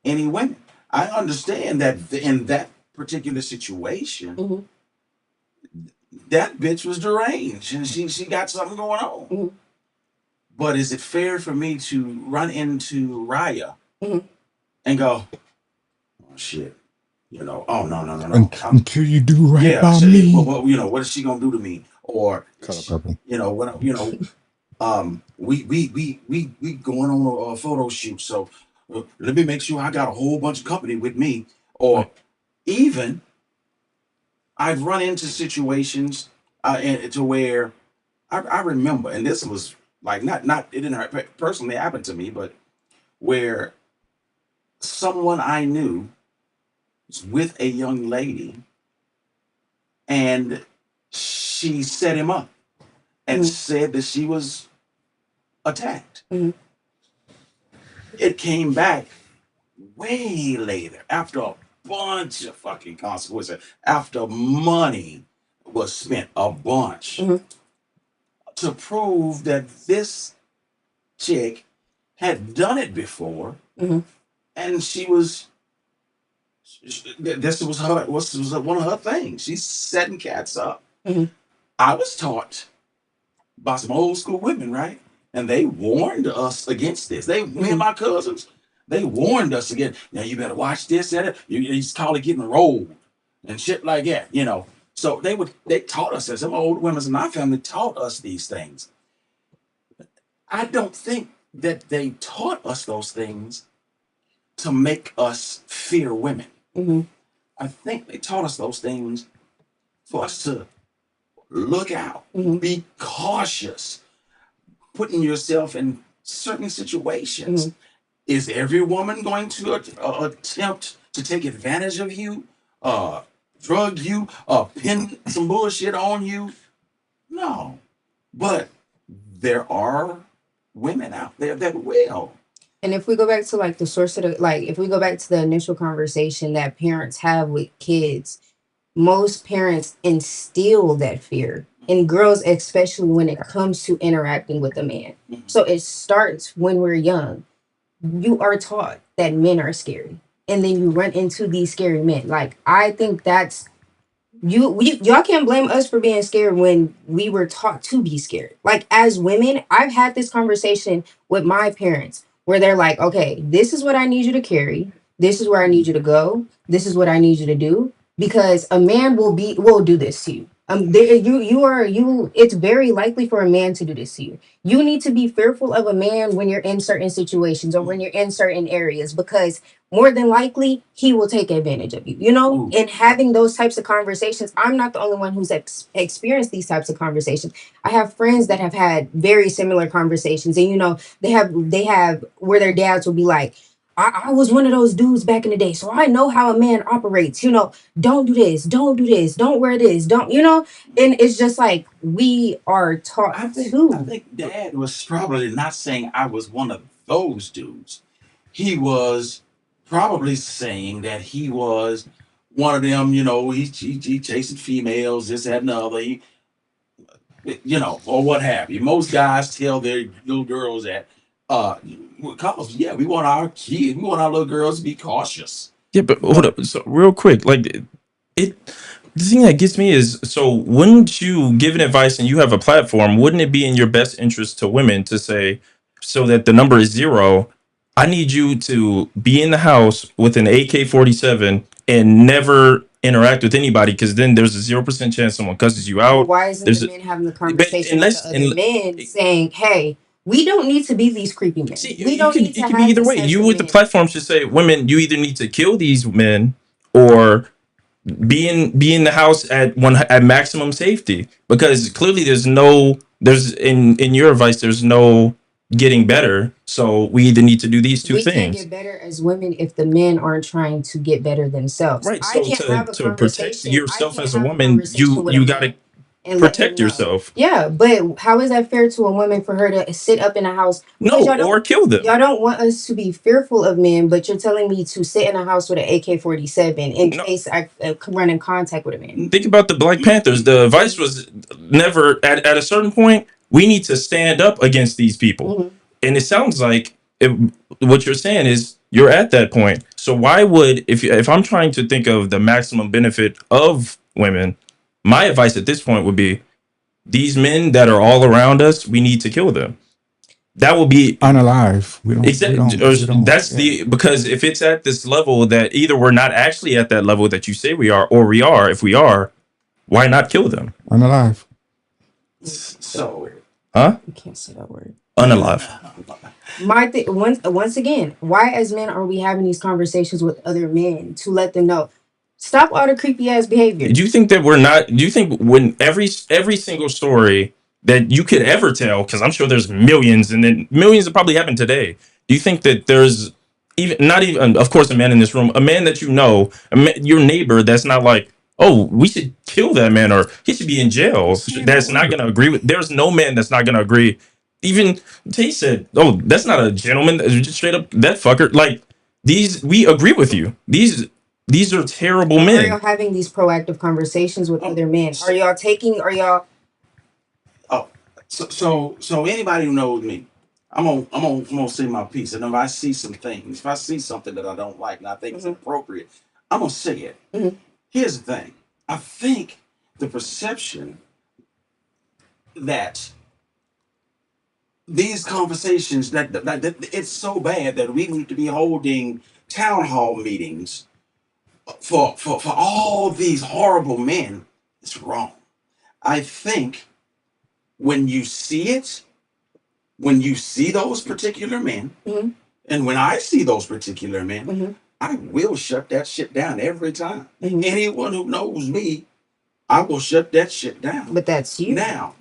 any women? I understand that in that particular situation, Mhm. that bitch was deranged and she got something going on. Mhm. But is it fair for me to run into Ryah Mhm. and go, oh shit, oh no. Until you do right Yeah, by shit, me. what is she gonna do to me? Or Color purple. what we going on a photo shoot, so let me make sure I got a whole bunch of company with me. Or even I've run into situations to where I remember, and this was like not it didn't personally happen to me, but where someone I knew was with a young lady and she set him up and Mhm. said that she was attacked. Mhm. It came back way later after a bunch of fucking consequences, after money was spent a bunch Mhm. to prove that this chick had done it before, Mhm. and this was one of her things. She's setting cats up. Mhm. I was taught by some old school women, right? And they warned us against this. Me and my cousins, they warned us against. Now you better watch this and it. You just call it getting rolled and shit like that, you know. So they taught us this. Some old women in my family taught us these things. I don't think that they taught us those things to make us fear women. Mhm. I think they taught us those things for us to look out, Mhm. be cautious, putting yourself in certain situations. Is every woman going to attempt to take advantage of you, drug you, pin some bullshit on you? No. But there are women out there that will. And if we go back to like the source of the, like, if we go back to the initial conversation that parents have with kids, most parents instill that fear in girls, especially when it comes to interacting with a man. So it starts when we're young. You are taught that men are scary, and then you run into these scary men. Like, I think that's y'all can't blame us for being scared when we were taught to be scared. Like, as women, I've had this conversation with my parents where they're like, okay, this is what I need you to carry, this is where I need you to go, this is what I need you to do, because a man will do this to you. It's very likely for a man to do this to you. You need to be fearful of a man when you're in certain situations or when you're in certain areas, because more than likely he will take advantage of you, you know. And having those types of conversations, I'm not the only one who's experienced these types of conversations. I have friends that have had very similar conversations, and you know, they have where their dads will be like, I was one of those dudes back in the day, so I know how a man operates. You know, don't do this, don't do this, don't wear this, don't, you know. And it's just like we are taught I to. think Dad was probably not saying I was one of those dudes. He was probably saying that he was one of them, you know, he chasing females, this, that, and the other. You know, or what have you. Most guys tell their little girls that, because, yeah, we want our kids, we want our little girls to be cautious. Yeah, but hold up. So real quick, like it the thing that gets me is, so wouldn't you give an advice and you have a platform, wouldn't it be in your best interest to women to say, so that the number is zero, I need you to be in the house with an AK-47 and never interact with anybody, because then there's a 0% chance someone cusses you But out. why isn't There's the a, men having the but conversation with the unless other and men saying, hey, we don't need to be these creepy men. see, We don't need it to could be have either these way. types You of with the men. platform should say, women, you either need to kill these men or be in the house at maximum safety, because clearly there's in your advice there's no getting better, so we either need to do these two We can't things, get better as women if the men aren't trying to get better themselves. right? So to protect I yourself can't as a have a woman, conversation with a you got to man and let him protect know. yourself. Yeah, but how is that fair to a woman for her to sit up in a house? Because No, or kill them. y'all don't want us to be fearful of men, but you're telling me to sit in a house with an AK-47 in No, case I run in contact with a man. think about the Black Panthers. The advice was never at a certain point we need to stand up against these people. Mhm. And it sounds like what you're saying is you're at that point. So why would, if I'm trying to think of the maximum benefit of women, my advice at this point would be, these men that are all around us, we need to kill them. That will be Unalive. that's the, because if it's at this level that either we're not actually at that level that you say we are, or we are, if we are, why not kill them? Unalive. So, Huh? You can't say that word. Unalive. Once again, why as men are we having these conversations with other men to let them know, stop all the creepy ass behavior? Do you think that we're not? Do you think when every single story that you could ever tell, because I'm sure there's millions, and then millions that probably happened today. Do you think that there's even not even, of course, a man in this room, a man that you know, your neighbor, that's not like, oh, we should kill that man or he should be in jail? That's not going to agree with. There's no man that's not going to agree. Even Tay said, "Oh, that's not a gentleman. That's just straight up that fucker." Like these, we agree with you. These are terrible Are y'all men. having these proactive conversations with Oh, other men? Are y'all taking? Are y'all? oh, so anybody who knows me, I'm gonna say my piece, and if I see some things, if I see something that I don't like and I think it's inappropriate, I'm gonna say it. Mhm. Here's the thing: I think the perception that these conversations that it's so bad that we need to be holding town hall meetings for all these horrible men is wrong. I think when you see it, when you see those particular men, Mhm. and when I see those particular men, Mhm. I will shut that shit down every time. Mhm. Anyone who knows me, I will shut that shit down. But that's you. Now,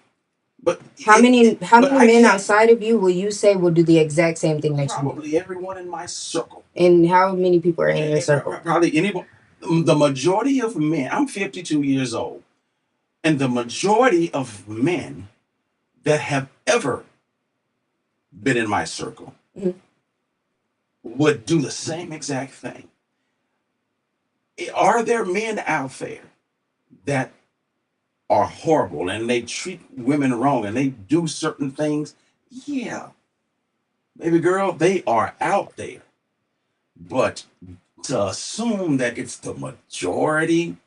but How many but I men can't. outside of you will you say will do the exact same thing that you do? Probably everyone in my circle. And how many people are in your circle? Probably anyone. The majority of men. I'm 52 years old, and the majority of men that have ever been in my circle Mhm. would do the same exact thing. Are there men out there that are horrible and they treat women wrong and they do certain things? Yeah, baby girl, they are out there. But to assume that it's the majority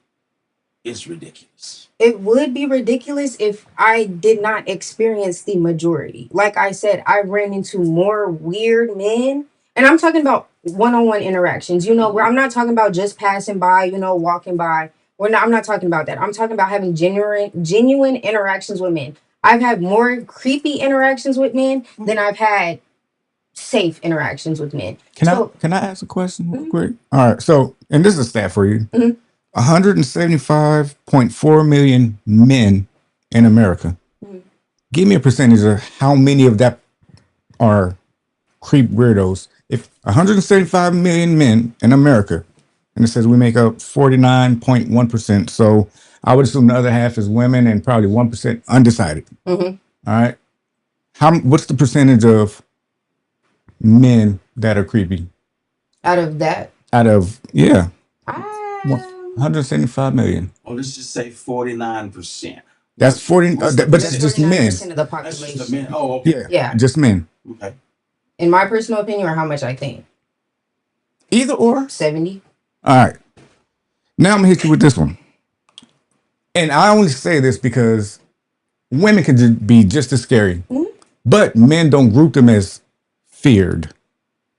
is ridiculous. It would be ridiculous if I did not experience the majority. Like I said, I ran into more weird men, and I'm talking about one-on-one interactions. You know, where I'm not talking about just passing by, you know, walking by. I'm not talking about that. I'm talking about having genuine interactions with men. I've had more creepy interactions with men than I've had safe interactions with men. Can I ask a question real quick? All right. So, and this is a stat for you. Mhm. 175.4 million men in America. Mhm. Give me a percentage of how many of that are creep weirdos. If 175 million men in America, and it says we make up 49.1%. So I would assume the other half is women and probably 1% undecided. Mhm. All right. What's the percentage of men that are creepy Out of that, out of, yeah, I 175 million? Or let's just say 49%. That's 40, What's the but that's that's just percentage? 49% men. of the That's just the population. men. Oh, okay. Yeah. Yeah. Just men. Okay. In my personal opinion, or how much I think. Either or. 70. All right. Now I'm gonna hit you with this one. And I only say this because women can be just as scary, Mhm. but men don't group them as feared,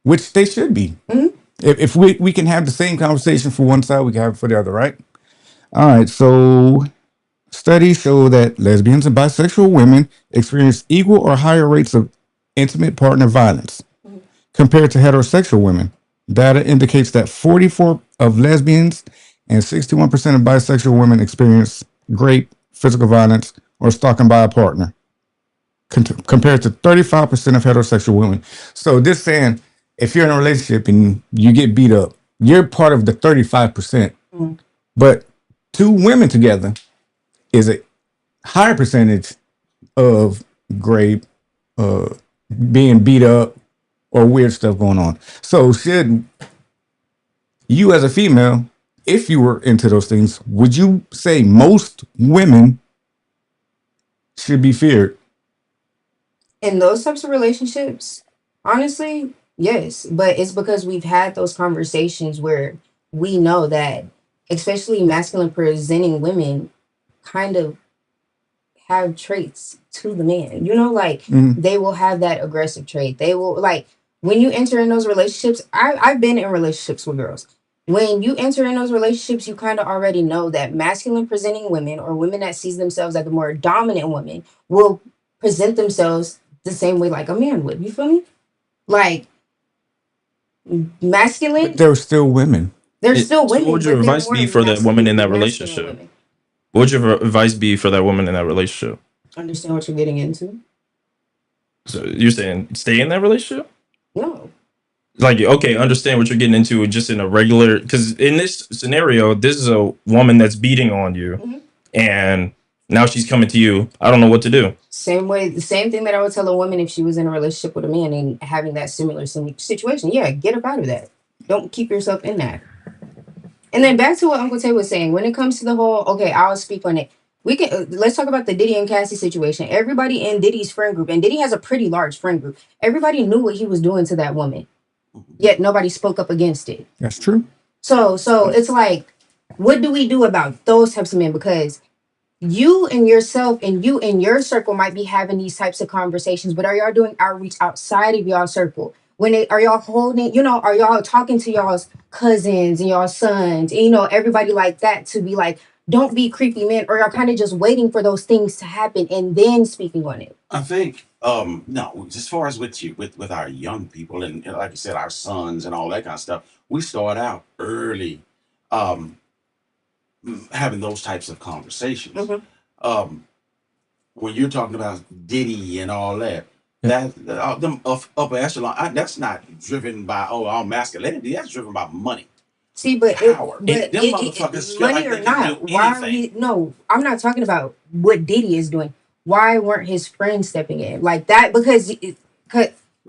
which they should be. Mhm. If we can have the same conversation for one side, we can have it for the other, right? All right. So studies show that lesbians and bisexual women experience equal or higher rates of intimate partner violence compared to heterosexual women. Data indicates that 44 of lesbians and 61% of bisexual women experience rape, physical violence, or stalking by a partner, compared to 35% of heterosexual women. So this saying, if you're in a relationship and you get beat up, you're part of the 35%. Mhm. But two women together is a higher percentage of rape, uh, being beat up, or weird stuff going on. So should you as a female, if you were into those things, would you say most women should be feared? In those types of relationships, honestly, yes. But it's because we've had those conversations where we know that, especially masculine presenting women, kind of have traits to the man. You know, like they will have that aggressive trait. They will like when you enter in those relationships. I've been in relationships with girls. When you enter in those relationships, you kind of already know that masculine presenting women or women that sees themselves as the more dominant woman will present themselves the same way like a man would. You feel me? Like masculine, But they're still women. they're still So what women, would your but they're advice more be for that woman in masculine, that masculine relationship? women. What would your advice be for that woman in that relationship? Understand what you're getting into? So you're saying stay in that relationship? No. Like, okay, understand what you're getting into just in a regular, because in this scenario, this is a woman that's beating on you, Mhm. and Now she's coming to you. I don't know what to do. Same way, the same thing that I would tell a woman if she was in a relationship with a man and having that similar situation. Yeah, get up out of that. Don't keep yourself in that. And then back to what Uncle Tay was saying, when it comes to the whole, okay, I'll speak on it. We can let's talk about the Diddy and Cassie situation. Everybody in Diddy's friend group, and Diddy has a pretty large friend group. Everybody knew what he was doing to that woman, yet nobody spoke up against it. That's true. So it's like, what do we do about those types of men? Because you and yourself and you and your circle might be having these types of conversations, but are y'all doing outreach outside of y'all circle? When they are y'all holding, are y'all talking to y'all's cousins and y'all sons, and everybody like that to be like, don't be creepy men, or y'all kind of just waiting for those things to happen and then speaking on it? I think no, as far as with you with our young people and like you said, our sons and all that kind of stuff, we start out early um having those types of conversations. Mhm. Um when you're talking about Diddy and all that, that them upper echelon, that's not driven by our masculinity. That's driven by money, See, but power. but Them motherfuckers feel money like or they can not, do why are anything. we? No, I'm not talking about what Diddy is doing. Why weren't his friends stepping in like that? Because,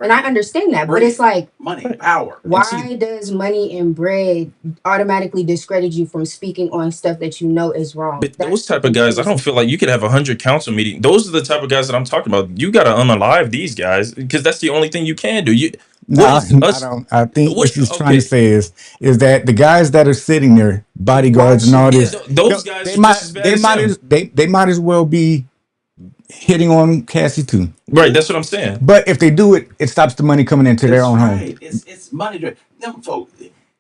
and I understand that, but it's like, Money, power. And see, why does money and bread automatically discredit you from speaking on stuff that you know is wrong? but those That's what type of guys, I don't confusing. feel like you could have 100 council meeting. Those are the type of guys that I'm talking about. You got to unalive these guys because that's the only thing you can do. No, What is I us? don't. I think what What? she's trying to Okay, say is that the guys that are sitting there, Why bodyguards and should all yeah, this, yeah? those guys they are just might as bad as him. they might as well be hitting on Cassie too. Right, that's what I'm saying. But if they do it, it stops the money coming into their That's own home. right. It's money driven. Them folks.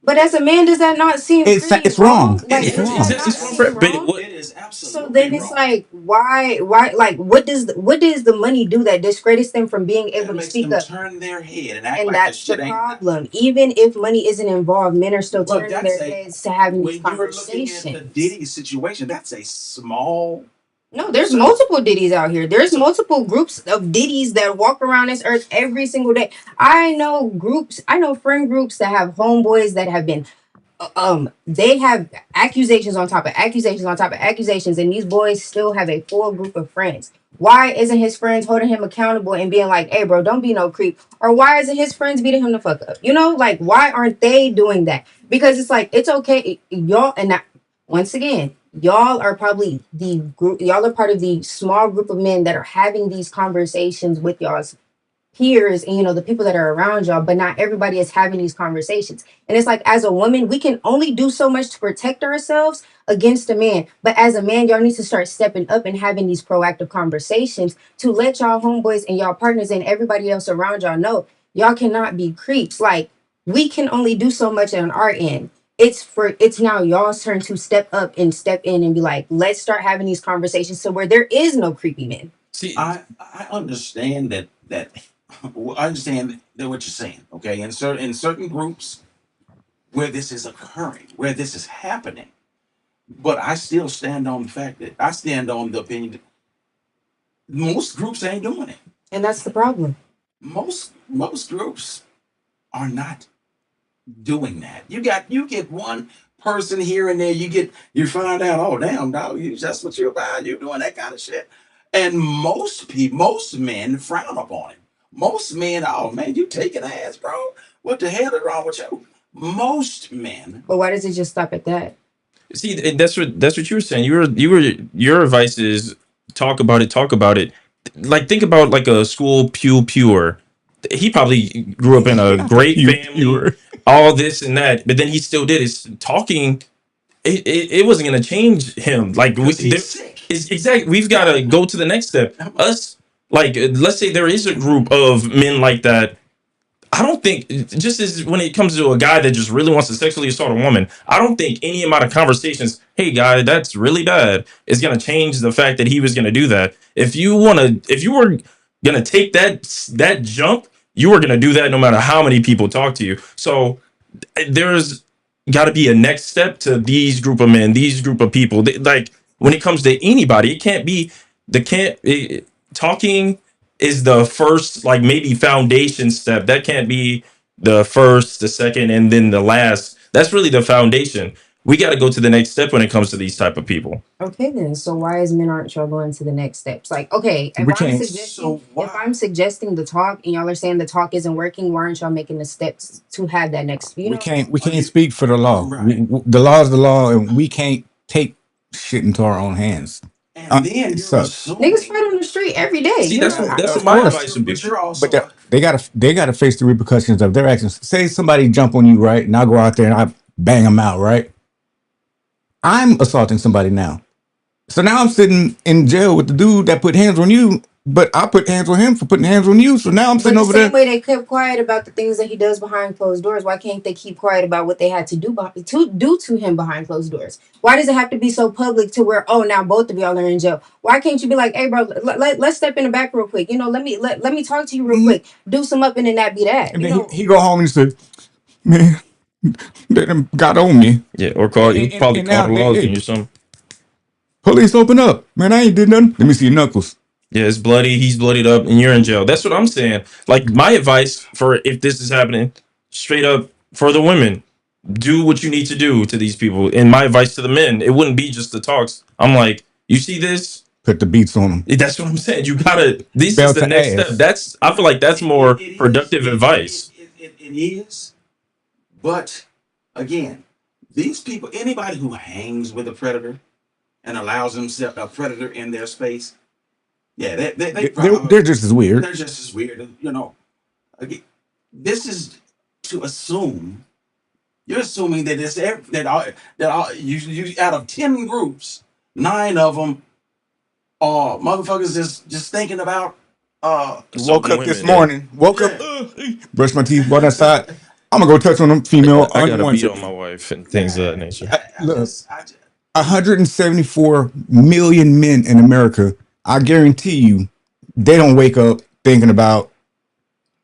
But as a man, does that not seem pretty It's wrong? wrong. Like, It's does It's that wrong. not it's wrong for, seem but wrong? what? It is So absolutely then it's wrong. like, why, like, what does the money do that discredits them from being able It to makes speak them up? turn their head and act And like the that's the shit ain't. problem. Even if money isn't involved, men are still But turning that's their a heads to having these when you're looking at the conversations. Diddy situation, that's a small No, there's circle. multiple Diddies out here. There's So multiple groups of Diddies that walk around this earth every single day. I know groups, I know friend groups that have homeboys that have been they have accusations on top of accusations on top of accusations, and these boys still have a full group of friends. Why isn't his friends holding him accountable and being like, hey bro, don't be no creep? Or why isn't his friends beating him the fuck up? Like, why aren't they doing that? Because it's like, it's okay, y'all. And that, once again, y'all are probably the group, y'all are part of the small group of men that are having these conversations with y'all's peers and the people that are around y'all, but not everybody is having these conversations. And it's like, as a woman, we can only do so much to protect ourselves against a man, but as a man, y'all need to start stepping up and having these proactive conversations to let y'all homeboys and y'all partners and everybody else around y'all know y'all cannot be creeps. Like, we can only do so much on our end. It's now y'all's turn to step up and step in and be like, let's start having these conversations so where there is no creepy men. See, I understand that I understand that what you're saying. Okay, in certain groups where this is occurring, where this is happening, but I still stand on the fact that I stand on the opinion that most groups ain't doing it. And that's the problem. Most groups are not doing that. You get one person here and there. You find out, oh damn, dog, that's what you're about. You doing that kind of shit. And most men frown upon it. Most men, oh man, you taking ass, bro. What the hell is wrong with you? Most men, But why does it just stop at that? see, that's what you were saying. Your advice is talk about it, talk about it. Like think about like a school pew pure. He probably grew up in a great You family, pure. all this and that, but then he still did his talking. It wasn't gonna change him. Like because he's sick. is exactly. We've got to go to the next step. Us, like, let's say there is a group of men like that. I don't think just as when it comes to a guy that just really wants to sexually assault a woman, I don't think any amount of conversations, hey guy, that's really bad, is gonna change the fact that he was gonna do that. If you were gonna take that jump, you were gonna do that no matter how many people talk to you. So there's got to be a next step to these group of men, these group of people. Like when it comes to anybody, it can't be the can't talking is the first, like maybe foundation step. That can't be the first, the second, and then the last. That's really the foundation. We got to go to the next step when it comes to these type of people. Okay, then. So why as men aren't y'all going to the next steps? Like, okay, We can't. So if why? I'm suggesting the talk and y'all are saying the talk isn't working, why aren't y'all making the steps to have that next? You We know, can't. We Are can't you speak for the law. right? The law is the law, and we can't take shit into our own hands. And then It you're sucks. niggas assuming, fight on the street every day. See, You that's know, right? that's what Of my course, advice would be. But you're but also they gotta face the repercussions of their actions. Say somebody jump on you, right, and I go out there and I bang them out, right. I'm assaulting somebody now. So now I'm sitting in jail with the dude that put hands on you, but I put hands on him for putting hands on you. So now I'm but sitting the over same there. way they kept quiet about the things that he does behind closed doors, why can't they keep quiet about what they had to do to do to him behind closed doors? Why does it have to be so public to where now both of y'all are in jail? Why can't you be like, hey bro, let's step in the back real quick. You know, let me talk to you real quick. Do some up and then that be that. And You then know, he go home and say, man, they done got on me. Yeah, or call you probably And call now the they, laws on hey, you or something. police open up. Man, I ain't did nothing. Let me see your knuckles. Yeah, it's bloody. He's bloodied up, and you're in jail. That's what I'm saying. Like my advice for if this is happening, straight up for the women, do what you need to do to these people. And my advice to the men, it wouldn't be just the talks. I'm like, you see this? Put the beats on them. That's what I'm saying. You gotta. This is Belt the to next step. ass. That's. I feel like that's more it is productive advice. it is. But again, these people, anybody who hangs with a predator and allows himself a predator in their space, yeah, they probably They're just as weird. they're just as weird. You know, again, this is to assume. You're assuming that you out of 10 groups, 9 of them are motherfuckers just thinking about Woke Assaulting up this women. Yeah, morning. Woke up, yeah. brushed my teeth, went outside. I'm gonna go touch on them female I gotta beat on my unwanted. wife and things of that nature. Look, I just 174 million men in America. I guarantee you, they don't wake up thinking about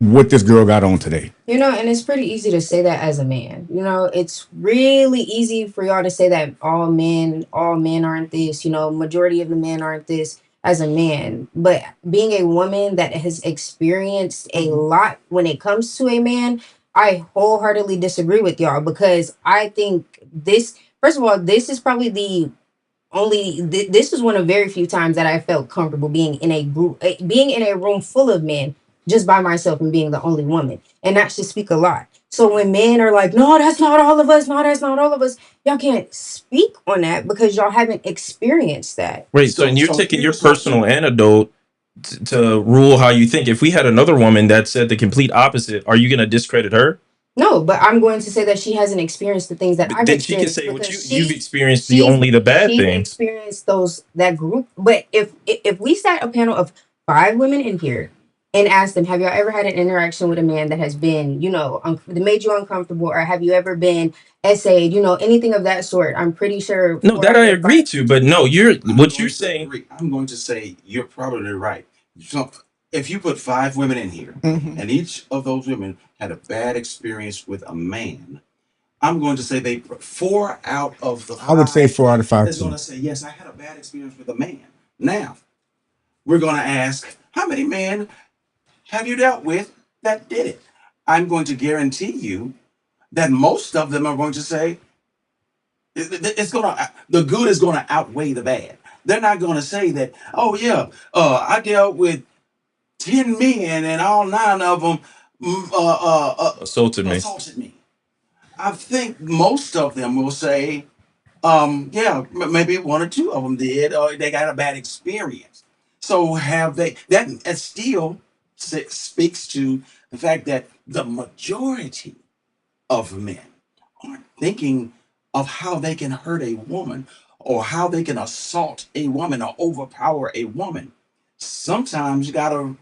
what this girl got on today. you know, and it's pretty easy to say that as a man. You know, it's really easy for y'all to say that all men aren't this, you know, majority of the men aren't this as a man. But being a woman that has experienced a lot when it comes to a man, I wholeheartedly disagree with y'all because I think this, first of all, this is probably the this was one of very few times that I felt comfortable being in a group, being in a room full of men just by myself and being the only woman. And that should speak a lot. So when men are like, no, that's not all of us, no, that's not all of us, y'all can't speak on that because y'all haven't experienced that. Wait, so and so you're so taking your here's something. personal antidote to rule how you think. If we had another woman that said the complete opposite, are you gonna discredit her? No, but I'm going to say that she hasn't experienced the things that But I've then she can experienced say what because you've experienced the only the bad she's things. experienced that group. But if we sat a panel of 5 women in here and asked them, have y'all ever had an interaction with a man that has been, you know, that made you uncomfortable, or have you ever been essayed, you know, anything of that sort? I'm pretty sure No, 4 that out I of the agree 5. to, but no, you're I'm what you're going to saying. agree. I'm going to say you're probably right. So if you put 5 women in here Mhm. and each of those women had a bad experience with a man, I'm going to say they 4 out of the I would say five 4 out of 5 is going too. to say yes. I had a bad experience with a man. Now we're going to ask how many men have you dealt with that did it? I'm going to guarantee you that most of them are going to say it's gonna the good is gonna outweigh the bad. They're not gonna say that, oh yeah, I dealt with 10 men and all 9 of them Assaulted me. assaulted me. I think most of them will say, yeah, maybe 1 or 2 of them did, or they got a bad experience. So have they? That still speaks to the fact that the majority of men aren't thinking of how they can hurt a woman or how they can assault a woman or overpower a woman. Sometimes you gotta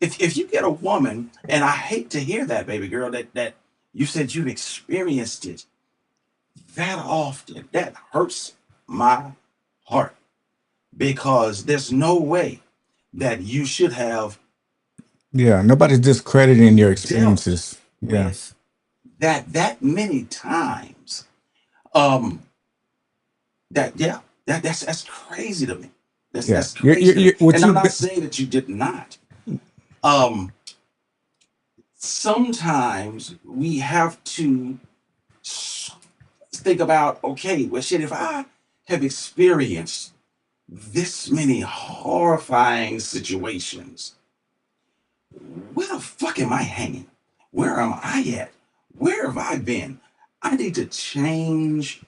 if you get a woman, and I hate to hear that, baby girl, that you said you've experienced it that often, that hurts my heart because there's no way that you should have Yeah, nobody's discrediting your dealt experiences. Yeah, with that many times. Um, that yeah, that's crazy to me. yeah. That's crazy to me. What And I'm you not saying that you did not. Um, Sometimes we have to think about, okay, well, shit, if I have experienced this many horrifying situations, where the fuck am I hanging? Where am I at? Where have I been? I need to change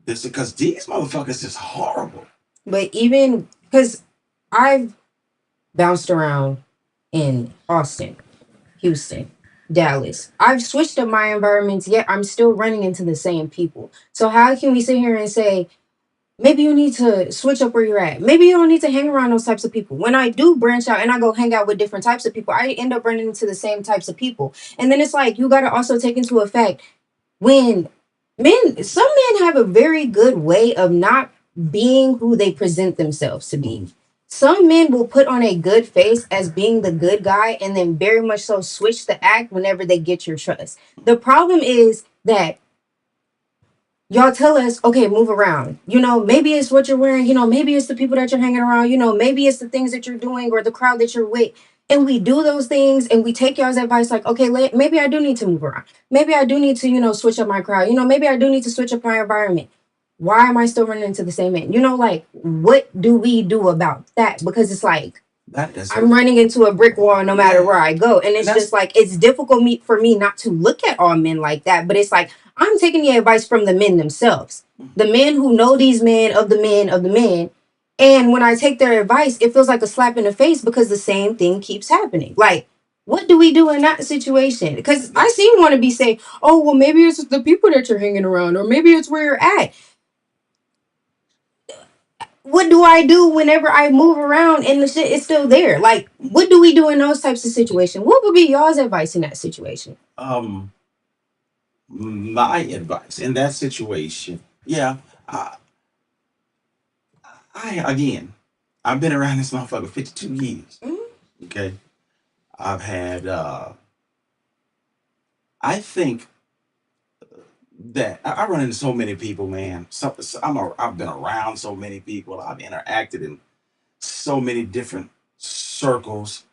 this because these motherfuckers is horrible. But even because I've bounced around in Austin, Houston, Dallas. I've switched up my environments, yet I'm still running into the same people. So how can we sit here and say, maybe you need to switch up where you're at? Maybe you don't need to hang around those types of people. When I do branch out and I go hang out with different types of people, I end up running into the same types of people. And then it's like you gotta also take into effect when some men have a very good way of not being who they present themselves to be. Some men will put on a good face as being the good guy and then very much so switch the act whenever they get your trust. The problem is that y'all tell us, okay, move around. Maybe it's what you're wearing, maybe it's the people that you're hanging around, maybe it's the things that you're doing or the crowd that you're with. And we do those things and we take y'all's advice like, okay, maybe I do need to move around. Maybe I do need to, switch up my crowd. Maybe I do need to switch up my environment. Why am I still running into the same man? Like, what do we do about that? Because it's like, I'm running into a brick wall no matter where I go. And it's just like, it's difficult for me not to look at all men like that. But it's like, I'm taking the advice from the men themselves. The men who know these men of the men of the men. And when I take their advice, it feels like a slap in the face because the same thing keeps happening. Like, what do we do in that situation? Because I see you want to be saying, oh, well, maybe it's the people that you're hanging around, or maybe it's where you're at. What do I do whenever I move around and the shit is still there? Like, what do we do in those types of situations? What would be y'all's advice in that situation? My advice in that situation, yeah, I've been around this motherfucker 52 years. Okay, I've had, I think that I run into so many people, man. I've been around so many people. I've interacted in so many different circles,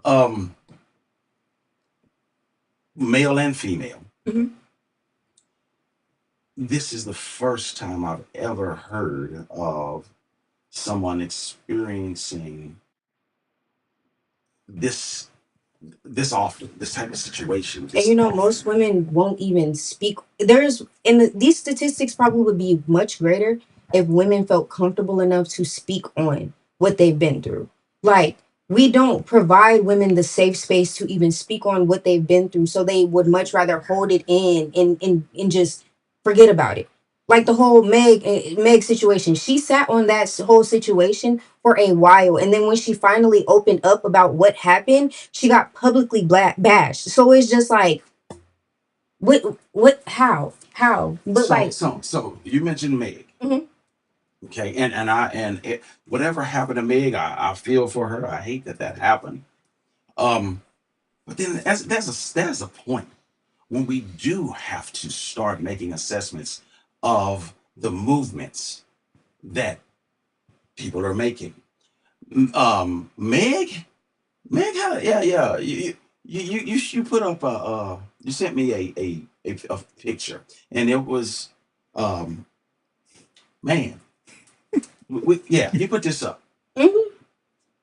um, male and female. Mhm. This is the first time I've ever heard of someone experiencing this often, this type of situation. And most women won't even speak. These statistics probably would be much greater if women felt comfortable enough to speak on what they've been through. Like, we don't provide women the safe space to even speak on what they've been through. So they would much rather hold it in and just forget about it. Like the whole Meg situation. She sat on that whole situation for a while. And then when she finally opened up about what happened, she got publicly bashed. So it's just like, how? But so you mentioned Meg. Mhm. Okay, whatever happened to Meg, I feel for her. I hate that happened. But then there's a point when we do have to start making assessments of the movements that people are making. Meg had yeah. You put up you sent me a picture, and it was man. You put this up. Mhm.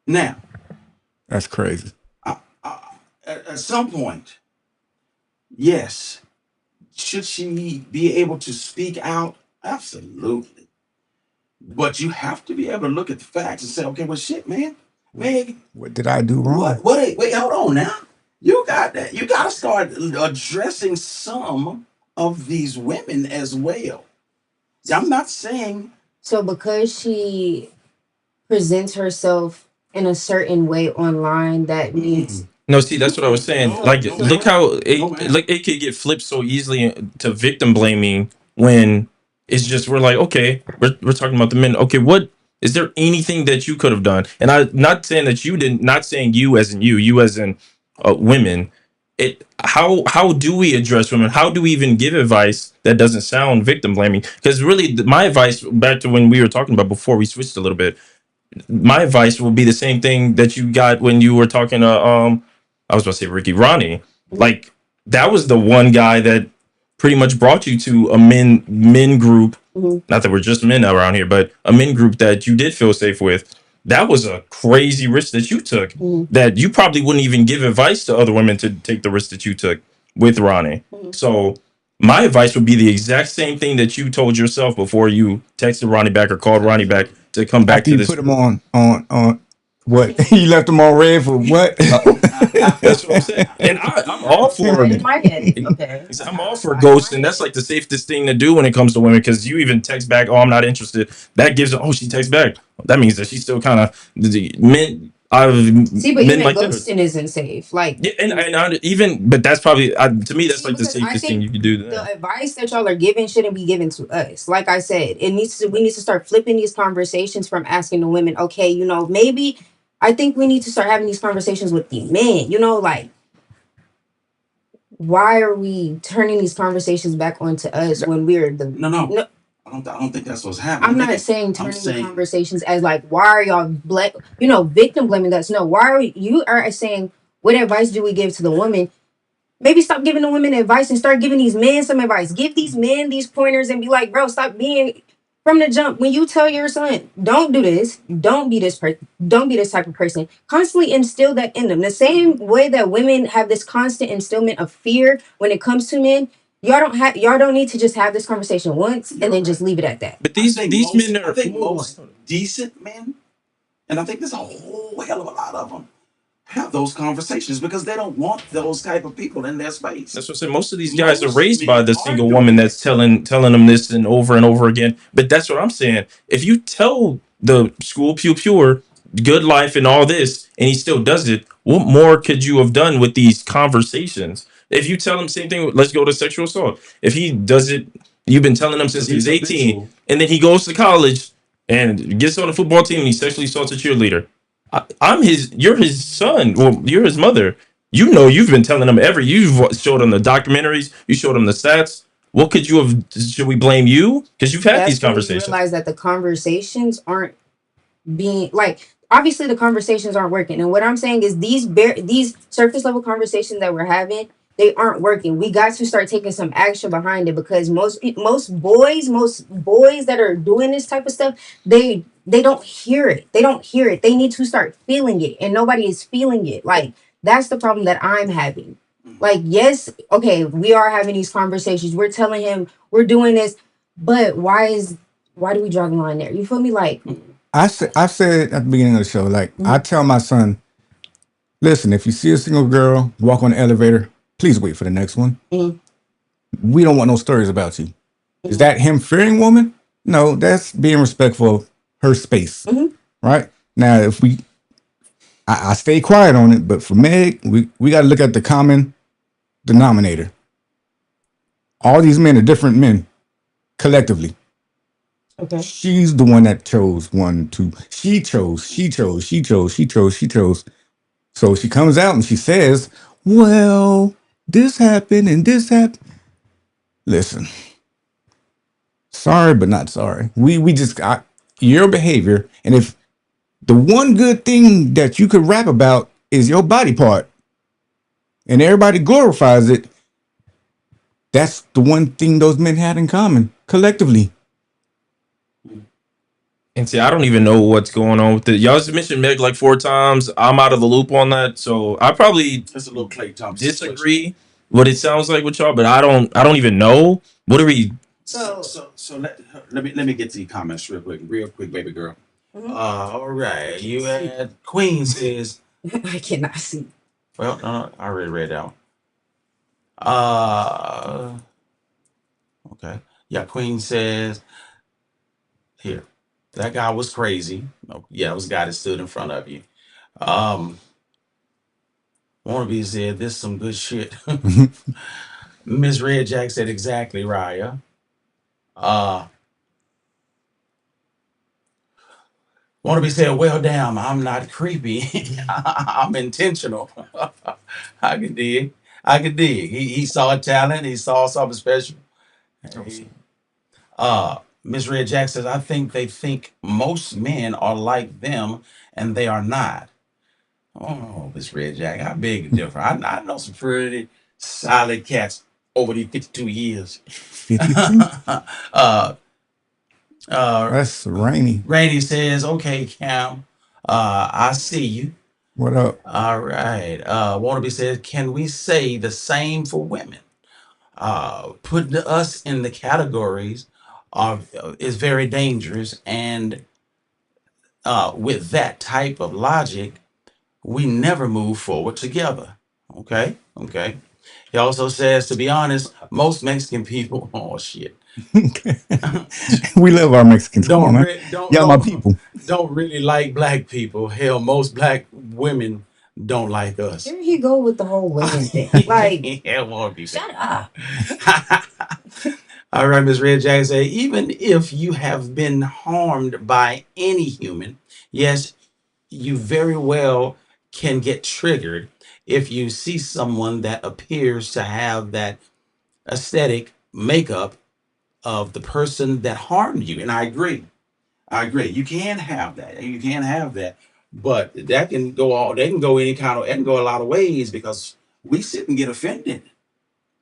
Now, That's crazy. at some point, yes, should she be able to speak out? Absolutely. But you have to be able to look at the facts and say, okay, well, shit, man, Meg, What did I do wrong? wait, hold on now. You got that. You got to start addressing some of these women as well. I'm not saying. So because she presents herself in a certain way online, that means No, see, that's what I was saying. No, Like, no, look man. how No, it man. like it could get flipped so easily to victim blaming when it's just we're like, okay, we're talking about the men. Okay, what is there anything that you could have done? And I'm not saying that you didn't, not saying you as in you as in women. It how do we address women? How do we even give advice that doesn't sound victim blaming? Because really, my advice back to when we were talking about before we switched a little bit, my advice will be the same thing that you got when you were talking to I was about to say Ricky Ronnie. Like that was the one guy that pretty much brought you to a men group. Mhm. Not that we're just men around here, but a men group that you did feel safe with. That was a crazy risk that you took. Mhm. That you probably wouldn't even give advice to other women to take the risk that you took with Ronnie. Mhm. So my advice would be the exact same thing that you told yourself before you texted Ronnie back or called Ronnie back to come back After to you this put them group. on what? You left them on red for what? That's what I'm saying. And I'm all for Outside in my head. Okay. I'm all for Outside in my ghosting. That's head. like the safest thing to do when it comes to women because you even text back, "Oh, I'm not interested." That gives, "Oh, she texts back." That means that she's still kind of men. I've See, but men even like that. ghosting isn't safe. Like, Yeah, and I, even, but that's probably to me that's see, like the because I safest thing think you can do. the There. advice that y'all are giving shouldn't be given to us. Like I said, it needs to. We need to start flipping these conversations from asking the women. Okay, maybe I think we need to start having these conversations with the men. Like, why are we turning these conversations back onto us when we're the No. I don't think that's what's happening. I'm not saying I'm turning the saying conversations as like, why are y'all victim blaming us? No, why are you are saying what advice do we give to the woman? Maybe stop giving the women advice and start giving these men some advice. Give these men these pointers and be like, bro, stop being from the jump. When you tell your son, don't do this, don't be this person, don't be this type of person, constantly instill that in them. The same way that women have this constant instillment of fear when it comes to men, y'all don't need to just have this conversation once and then just leave it at that. But these men I are. think most decent men, and I think there's a whole hell of a lot of them, have those conversations because they don't want those type of people in their space. That's what I said. Most of these guys are Most raised by men the are single doing woman it. that's telling them this and over again. But that's what I'm saying. If you tell the school pure good life and all this, and he still does it, what more could you have done with these conversations? If you tell him same thing, let's go to sexual assault. If he does it, you've been telling him since Because he was he's 18, habitual. and then he goes to college and gets on the football team and he sexually assaults a cheerleader. You're his son. Well, you're his mother. You know, you've been telling him you've showed him the documentaries, you showed him the stats. What could you have? Should we blame you? Because you've had these That's when you conversations. realize that the conversations aren't being like, obviously the conversations aren't working. And what I'm saying is these surface level conversations that we're having, they aren't working. We got to start taking some action behind it because most boys that are doing this type of stuff, they don't hear it. They don't hear it. They need to start feeling it, and nobody is feeling it. Like, that's the problem that I'm having. Like, yes, okay, we are having these conversations. We're telling him we're doing this, but why do we draw the line there? You feel me? Like, I said at the beginning of the show, like I mhm. tell my son, listen, if you see a single girl walk on the elevator, please wait for the next one. Mhm. We don't want no stories about you. Is Mhm. that him fearing woman? No, that's being respectful of her space. Mhm. Right? Now if I stay quiet on it, but for Meg, we gotta look at the common denominator. All these men are different men collectively. Okay. She's the one that chose one, two. She chose. So she comes out and she says, well, this happened and this happened. Listen, sorry, but not sorry. We just got your behavior. And if the one good thing that you could rap about is your body part and everybody glorifies it, that's the one thing those men had in common collectively. And see, I don't even know what's going on with it. Y'all just mentioned Meg like 4 times. I'm out of the loop on that, so I probably It's a little Clay Thompson situation. disagree what it sounds like with y'all. But I don't even know. What are we? So let me get to your comments real quick, baby girl. Mhm. All right, you had Queen says. I cannot see. Well, I already read that one. Uh, okay. Yeah, Queen says here. That guy was crazy. Oh, yeah, it was a guy that stood in front of you. Um, Wannabe said this is some good shit. Miss Red Jack said exactly, Ryah. Uh, Wannabe said, well, damn, I'm not creepy. I'm intentional. I can dig. I can dig. He saw a talent. He saw something special. He- Miss Red Jack says, I think they think most men are like them and they are not. Oh, Miss Red Jack, I beg to differ. I know some pretty solid cats over these 52 years. 52. uh, uh, That's rainy. Randy says, "Okay, Cam, I see you. What up? All right." Wannabe says, "Can we say the same for women? Putting us in the categories of is very dangerous, and with that type of logic, we never move forward together." Okay, okay. He also says, to be honest, most Mexican people, oh shit, We love our Mexicans. Come on, don't man. re- don't Y'all my don't people. don't really like black people. Hell, most black women don't like us. Here he go with the whole women thing. Like, Yeah, won't be shut up. All right, Miss Red Jack say, even if you have been harmed by any human, yes, you very well can get triggered if you see someone that appears to have that aesthetic makeup of the person that harmed you. And I agree. I agree. You can have that. You can have that. But that can go all they can go any kind of it can go a lot of ways because we sit and get offended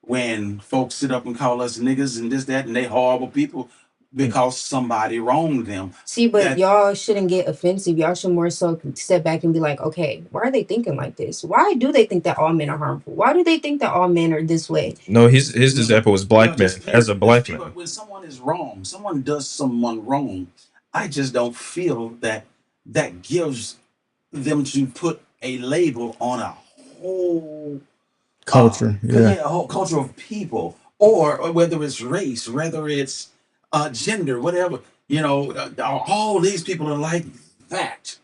when folks sit up and call us niggas and this, that, and they horrible people because somebody wronged them. See, but That y'all shouldn't get offensive. Y'all should more so step back and be like, okay, why are they thinking like this? Why do they think that all men are harmful? Why do they think that all men are this way? No, his example was black men. As a black but man, when someone is wrong, someone does someone wrong, I just don't feel that that gives them to put a label on a whole Culture. Yeah. a whole culture of people, or whether it's race, whether it's gender, whatever. You know, all these people are like that.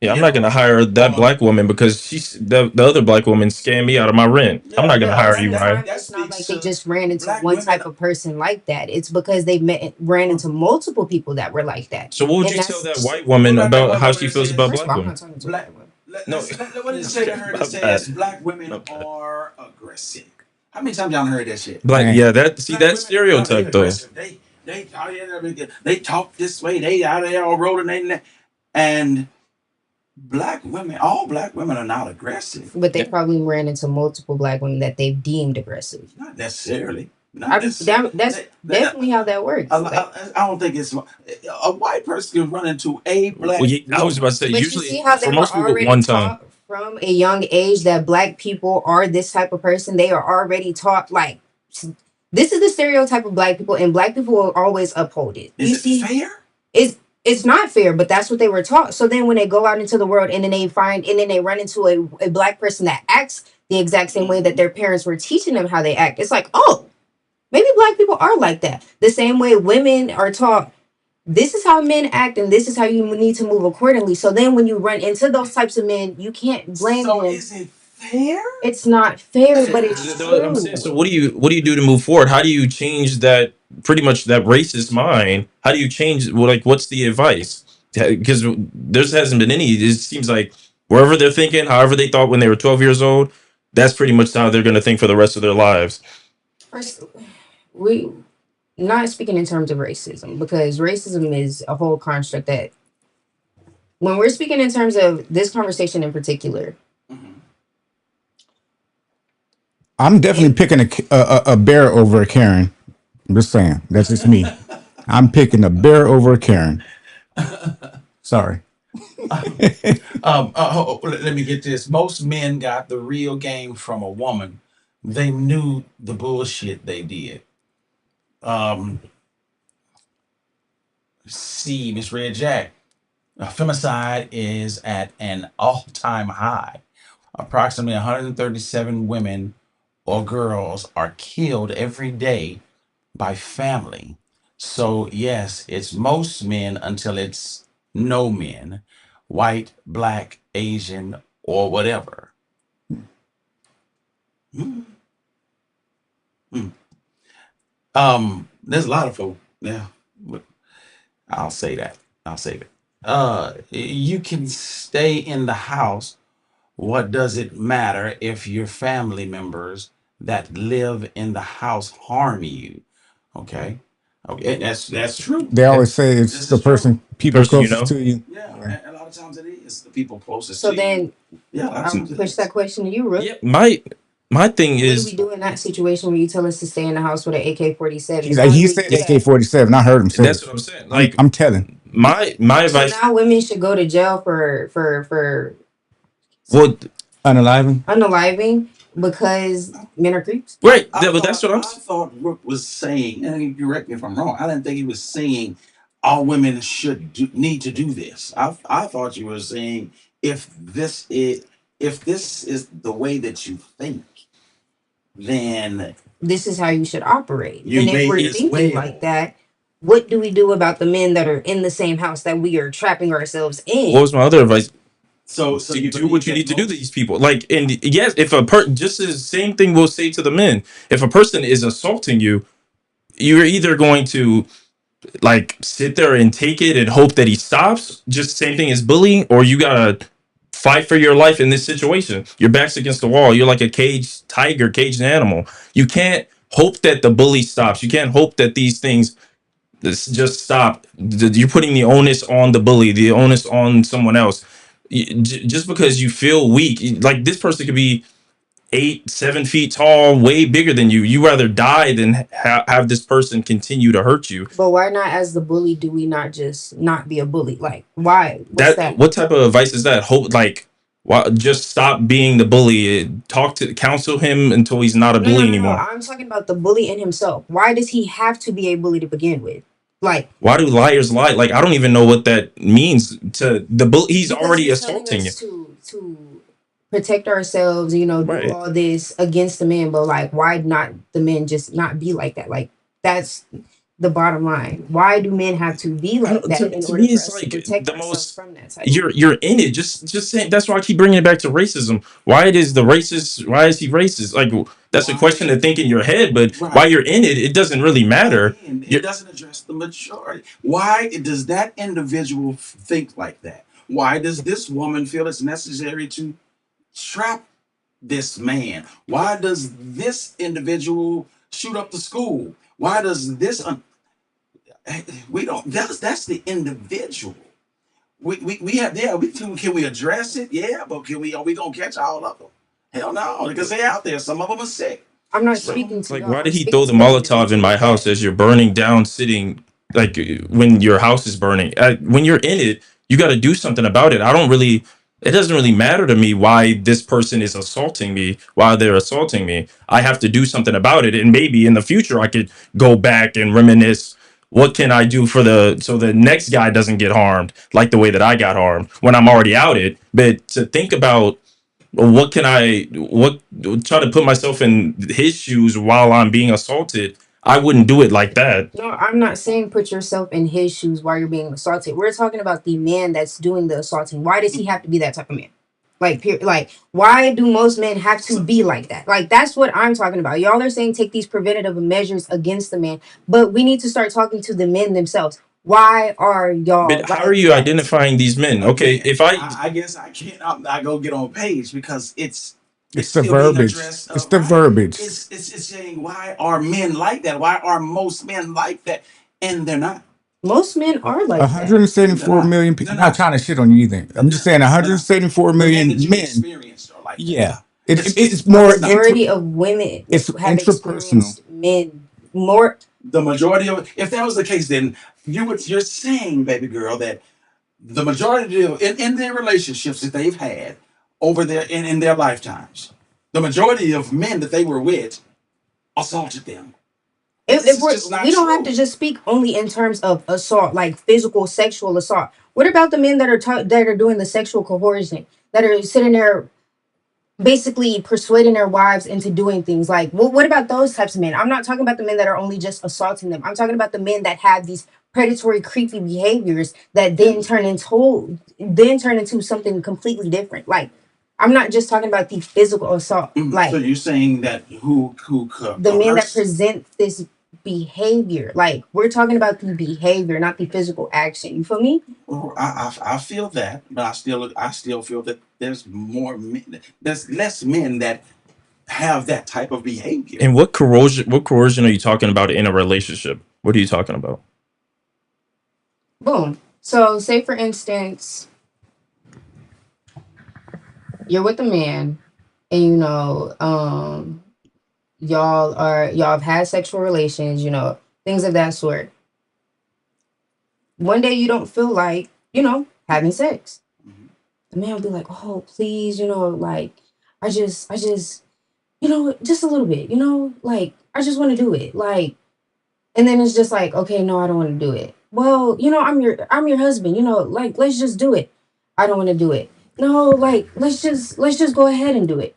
yeah, I'm You not know, gonna hire that black woman because the other black woman scammed me out of my rent. I'm yeah, not gonna yeah. hire Most of you, the Ryan. time, That it's not like speaks they to just ran into black one women. type of person like that. It's because they ran into multiple people that were like that. So what would And you tell that's that white woman about how she feels about first of black all, I'm women? not talking to a Black. white woman. No, What did it say to her that my bad. says black women My bad. are aggressive? How many times y'all heard that shit? Black, Man. yeah, that see Black that women are very stereotype though. aggressive. They oh yeah, they talk this way. They out there all rolling and black women. All black women are not aggressive. But they Yeah. probably ran into multiple black women that they've deemed aggressive. Not necessarily. Not necessarily. That's definitely how that works. I don't think it's a white person can run into a black Well, yeah, I was woman. about to say But you usually see how they for were most people already one time. taught from a young age that black people are this type of person. They are already taught like this is the stereotype of black people, and black people will always uphold it. Is You it see, fair? it's not fair, but that's what they were taught. So then when they go out into the world and then they run into a black person that acts the exact same way that their parents were teaching them how they act, it's like, oh, maybe black people are like that. The same way women are taught this is how men act and this is how you need to move accordingly. So then when you run into those types of men, you can't blame So them. is it fair? It's not fair, but it's That's what I'm saying. true. So what do you do to move forward? How do you change that pretty much that racist mind? How do you change well, like what's the advice? Because there hasn't been any. It seems like wherever they're thinking, however they thought when they were 12 years old, that's pretty much how they're going to think for the rest of their lives. First, we not speaking in terms of racism because racism is a whole construct that when we're speaking in terms of this conversation in particular, I'm definitely picking a bear over a Karen. I'm just saying. That's just me. I'm picking a bear over a Karen. Sorry. Let me get this. Most men got the real game from a woman. They knew the bullshit they did. Um, see, Miss Red Jack, femicide is at an all-time high. Approximately 137 women or girls are killed every day by family. So yes, it's most men until it's no men, white, black, Asian, or whatever. Mm. Mm. There's a lot of folk. Yeah, but I'll say that. I'll save it. You can stay in the house. What does it matter if your family members that live in the house harm you? Okay. Okay, that's true. They always say it's This the is true. people Person you closest know. to you. Yeah, a lot of times it is the people closest so to you. then Yeah, a lot of I'll times it push is. that question to you, Rook. Yeah, my my thing What do is, we do in that situation where you tell us to stay in the house with an AK-47? He's like, Sounds he like said you got. AK-47. I heard him say that's it. what I'm saying. I'm Like I'm telling. my So advice. now women should go to jail for Well, Unaliving. unaliving because men are creeps. right. I That's thought what I'm. I thought Rook was saying, and you correct me if I'm wrong. I didn't think he was saying all women need to do this. I thought you were saying if this is if this is the way that you think, then This is how you should operate. you And if may we're as thinking like well. that, what do we do about the men that are in the same house that we are trapping ourselves What in? was my other advice? So you Do what believe you that need to do to most these people. Like, and yes, if just the same thing we'll say to the men. If a person is assaulting you, you're either going to like sit there and take it and hope that he stops, just same thing as bullying, or you gotta fight for your life in this situation. Your back's against the wall. You're like a caged tiger, caged animal. You can't hope that the bully stops. You can't hope that these things just stop. You're putting the onus on the bully, the onus on someone else. Just because you feel weak, like this person could be 8, 7 feet tall, way bigger than you. You rather die than have this person continue to hurt you. But why not, as the bully, do we not just not be a bully? Like, why? What's That that? what type of advice is that? Hope like why, just stop being the bully. Talk to counsel him until he's not a No, no, bully no, no. anymore. I'm talking about the bully in himself. Why does he have to be a bully to begin with? Like, Why do liars lie? Like I don't even know what that means to the bully. He's because already he's telling assaulting you. us to protect ourselves, do Right. all this against the men, but like, why not the men just not be like that? Like, that's the bottom line. Why do men have to be I like don't, that in to order me, for it's us to like protect the ourselves most. from that type? You're in it. Just saying. That's why I keep bringing it back to racism. Why it is the racist? Why is he racist? Like that's a question why to think in your head. But while right. you're in it, it doesn't really matter. Again, it You're doesn't address the majority. Why does that individual think like that? Why does this woman feel it's necessary to trap this man? Why does this individual shoot up the school? Why does this? We don't. That's the individual. We have yeah. Can we address it? Yeah, but can we? Are we gonna catch all of them? Hell no, because they out there. Some of them are sick. I'm not So speaking to like, y'all. why I'm did he speaking throw the to the Molotov in individual my house that. as you're burning down, sitting like when your house is burning? When you're in it, you got to do something about it. I don't really. It doesn't really matter to me why this person is assaulting me, why they're assaulting me. I have to do something about it, and maybe in the future I could go back and reminisce. What can I do for so the next guy doesn't get harmed like the way that I got harmed when I'm already out it? But to think about what can I what try to put myself in his shoes while I'm being assaulted. I wouldn't do it like that. No, I'm not saying put yourself in his shoes while you're being assaulted. We're talking about the man that's doing the assaulting. Why does he have to be that type of man? Like, why do most men have to so be like that? Like, that's what I'm talking about. Y'all are saying take these preventative measures against the man, but we need to start talking to the men themselves. Why are y'all But how are like you that? identifying these men? Okay, again, if I I guess I can't. I go get on page because it's It's the still being verbiage. addressed. It's the Right. verbiage. It's saying why are men like that? Why are most men like that? And they're not. Most men are like that. 174 million people. They're I'm not not. trying to shit on you either. I'm just saying They're not. 174 The men million that you've men. experienced are like that. Yeah. It's It's A more it's not. majority of women it's have intrapersonal. experienced men more. The majority of if that was the case, then you're saying, baby girl, that the majority of in their relationships that they've had over their in their lifetimes, the majority of men that they were with assaulted them. If It's we're, just not we don't have true. to just speak only in terms of assault, like physical, sexual assault. What about the men that are that are doing the sexual coercion, that are sitting there basically persuading their wives into doing things? Like, what about those types of men? I'm not talking about the men that are only just assaulting them. I'm talking about the men that have these predatory, creepy behaviors that Yeah. then turn into something completely different. Like, I'm not just talking about the physical assault. So Like, you're saying that who the men that coerced? present this behavior, like, we're talking about the behavior, not the physical action. You feel me? Well, I feel that, but I still feel that there's more men, there's less men that have that type of behavior. and what coercion are you talking about in a relationship? What are you talking about? Boom. So say for instance, you're with a man and y'all have had sexual relations, things of that sort. One day you don't feel like, having sex. Mhm. The man will be like, "Oh, please, like, I just, just a little bit, like, I just want to do it." Like, and then it's just like, "Okay, no, I don't want to do it." Well, I'm your husband, like, let's just do it. I don't want to do it. No, like, let's just go ahead and do it.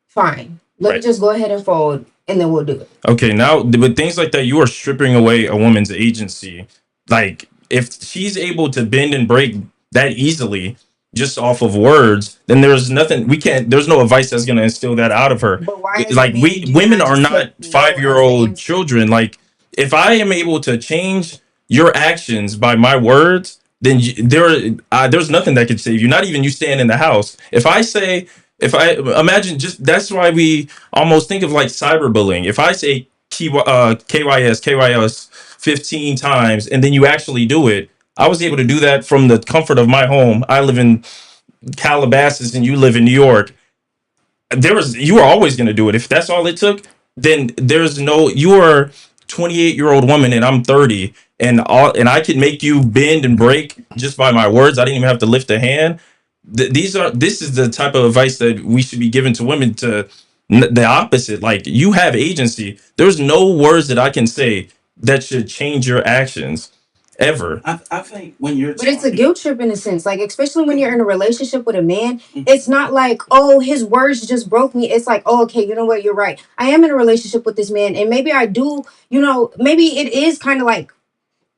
Fine. Let's Right. just go ahead and fold and then we'll do it. Okay, now with things like that, you are stripping away a woman's agency. Like if she's able to bend and break that easily just off of words, then there's nothing we can't. There's no advice that's going to instill that out of her. But why, as a Like man, we do you women not are just not take no as the 5-year-old answer? children. Like if I am able to change your actions by my words, then there's nothing that could save you. Not even you staying in the house. If I imagine, just that's why we almost think of like cyberbullying. If I say KYS 15 times and then you actually do it, I was able to do that from the comfort of my home. I live in Calabasas and you live in New York. You were always going to do it. If that's all it took, then there's no, you are 28-year-old woman and I'm 30, and I can make you bend and break just by my words. I didn't even have to lift a hand. This is the type of advice that we should be giving to women, to the opposite. Like you have agency. There's no words that I can say that should change your actions ever. I think when you're But it's a talking, guilt trip in a sense. Like, especially when you're in a relationship with a man, it's not like, oh, his words just broke me. It's like, oh, okay, you know what? You're right. I am in a relationship with this man. And maybe I do, maybe it is kind of like,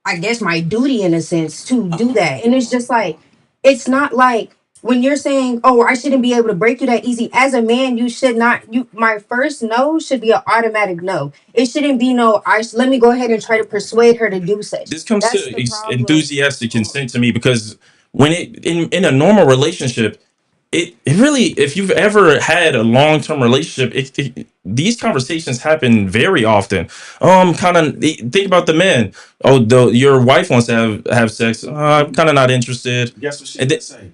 I guess, my duty in a sense to do that. And it's just like, it's not like when you're saying, oh, I shouldn't be able to break you that easy. As a man, you should not. My first no should be an automatic no. It shouldn't be no. Let me go ahead and try to persuade her to do such. This comes That's to the problem. enthusiastic consent to me, because when in a normal relationship, it really, if you've ever had a long-term relationship, these conversations happen very often. Kind of think about the men. Oh, your wife wants to have sex. I'm kind of not interested. guess what she And would say?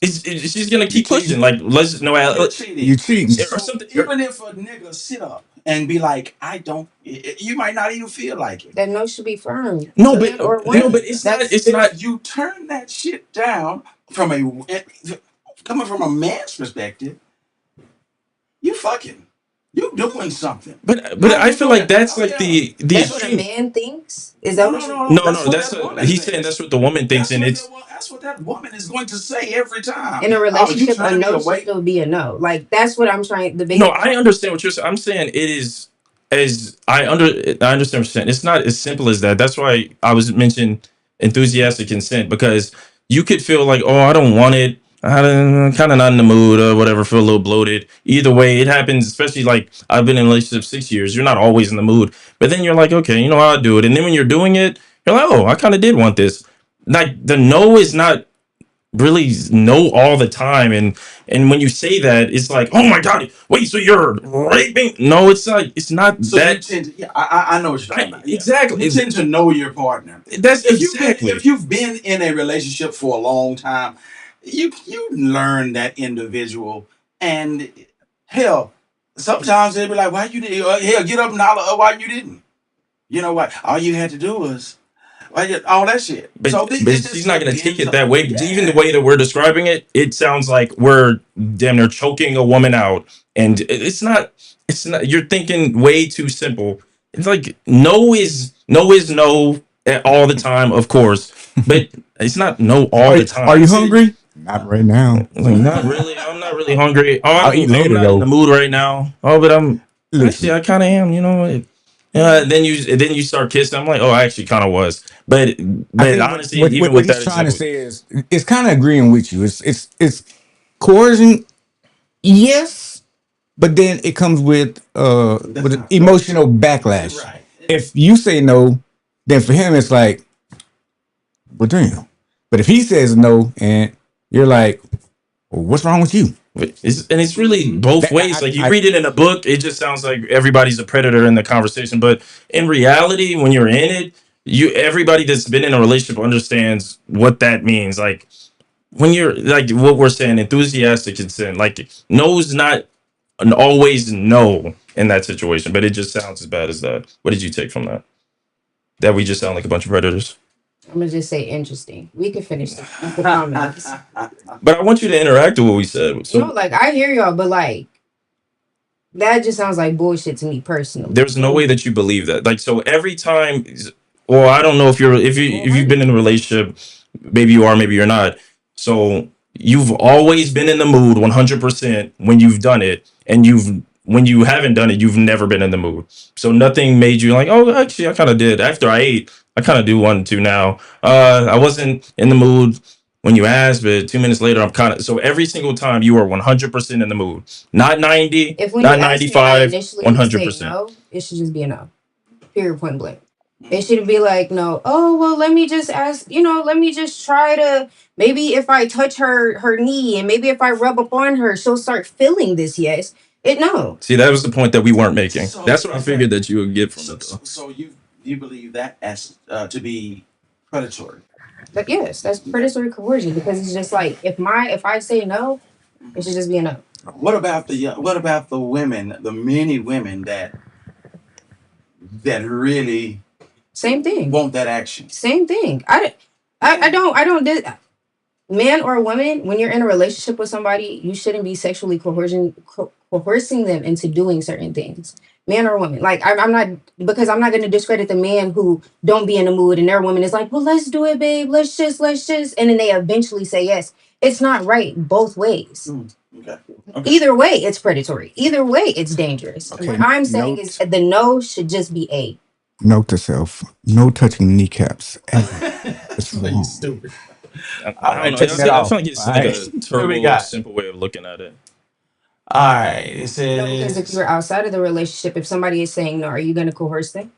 she's gonna You keep pushing. cheating. Like let's no You're You cheating. cheating. or So something. even if a nigga sit up and be like, I don't, you might not even feel like it. That no should be firm, No, but man or no, woman. but it's not. That's It's not. If you turn that shit down from coming from a man's perspective, you fucking, you doing something. But How I you feel like doing? that's Oh like yeah. the that's what a extreme. man thinks. Is No, that no, what you? no, no. No, That's no, what that's that woman he's saying that's thinks. what the woman thinks, and it's That's what that woman is going to say every time. In a Oh, you relationship, a turning me no should away? still be a no. Like, that's what I'm trying. The no. biggest I understand what you're saying. I'm saying it is as I understand what you're saying. It's not as simple as that. That's why I was mentioning enthusiastic consent, because you could feel like, oh, I don't want it. I'm kind of not in the mood or whatever. Feel a little bloated. Either way, it happens. Especially like I've been in a relationship 6 years. You're not always in the mood, but then you're like, okay, I'll do it. And then when you're doing it, you're like, oh, I kind of did want this. Like the no is not really no all the time, and when you say that, it's like, oh my god, wait, so you're raping? No, it's not So you that. tend to, yeah, I know what you're talking about. Yeah, Exactly. you tend to know your partner. That's If exactly. you've been in a relationship for a long time, you learn that individual, and hell, sometimes they'll be like, why you did? Hell, get up and holler, why you didn't? You know what? All you had to do was all that shit. but So but it she's just not going to take depends it on, that way. Even the yeah. way that we're describing it, it sounds like we're damn near choking a woman out, and it's not you're thinking way too simple. It's like no is no all the time, of course, but it's not no all the Are you time. See, hungry? Not right now. Like, not really. I'm not really hungry. Oh, I'll eat I'm later not in the though. mood right now. Oh, but actually, Listen, I kind of am. Then you start kissing. I'm like, oh, I actually kind of was. But I but think honestly, even what with he's that trying to example, say is it's kind of agreeing with you. It's coercion, yes, but then it comes that's with not right. emotional backlash. Right. If you say no, then for him it's like, well, damn. But if he says no, and you're like, well, what's wrong with you? it's really both That ways. Like you I read it in a book, it just sounds like everybody's a predator in the conversation. But in reality, when you're in it, everybody that's been in a relationship understands what that means. Like when you're like what we're saying, enthusiastic consent, like no's not an always no in that situation, but it just sounds as bad as that. What did you take from that? That we just sound like a bunch of predators. I'm gonna just say interesting. We can finish the comments. But I want you to interact with what we said. No, So like I hear y'all, but like that just sounds like bullshit to me personally. there's no way that you believe that. Like so every time, well, I don't know if you've been in a relationship, maybe you are, maybe you're not. So you've always been in the mood 100% when you've done it, and you've when you haven't done it, you've never been in the mood. So nothing made you like, oh, actually, I kind of did. After I ate, I kind of do want to now. I wasn't in the mood when you asked, but 2 minutes later, I'm kind of. So every single time, you are 100% in the mood. Not 90, If when you not ask me and I 95, initially say 100%. no, it should just be a no. Period, point blank. It shouldn't be like, no, oh well, let me just ask, let me just try to, maybe if I touch her knee and maybe if I rub up on her, she'll start feeling this, yes. No. See, that was the point that we weren't making. So That's what I is figured that that you would get from so, it, so though. so you believe that as to be predatory? But yes, that's Okay. predatory coercion because it's just like if I say no, it should just be a no. What about the women, the many women that really Same thing. want that action? Same thing. I don't do man or woman, when you're in a relationship with somebody, you shouldn't be sexually coercing them into doing certain things. Man or woman, like I'm not, because I'm not going to discredit the man who don't be in the mood, and their woman is like, well, let's do it, babe. Let's just, and then they eventually say yes. It's not right both ways. Okay. Okay. Either way, it's predatory. Either way, it's dangerous. Okay, What I'm saying is the no should just be a. Note to self: no touching kneecaps. It's Man, you wrong. stupid. I All don't right, know. take that I feel off. like it's All like right. a What we turbo, got? simple way of looking at it. All right. It No, because if says you're outside of the relationship, if somebody is saying no, are you going to coerce them?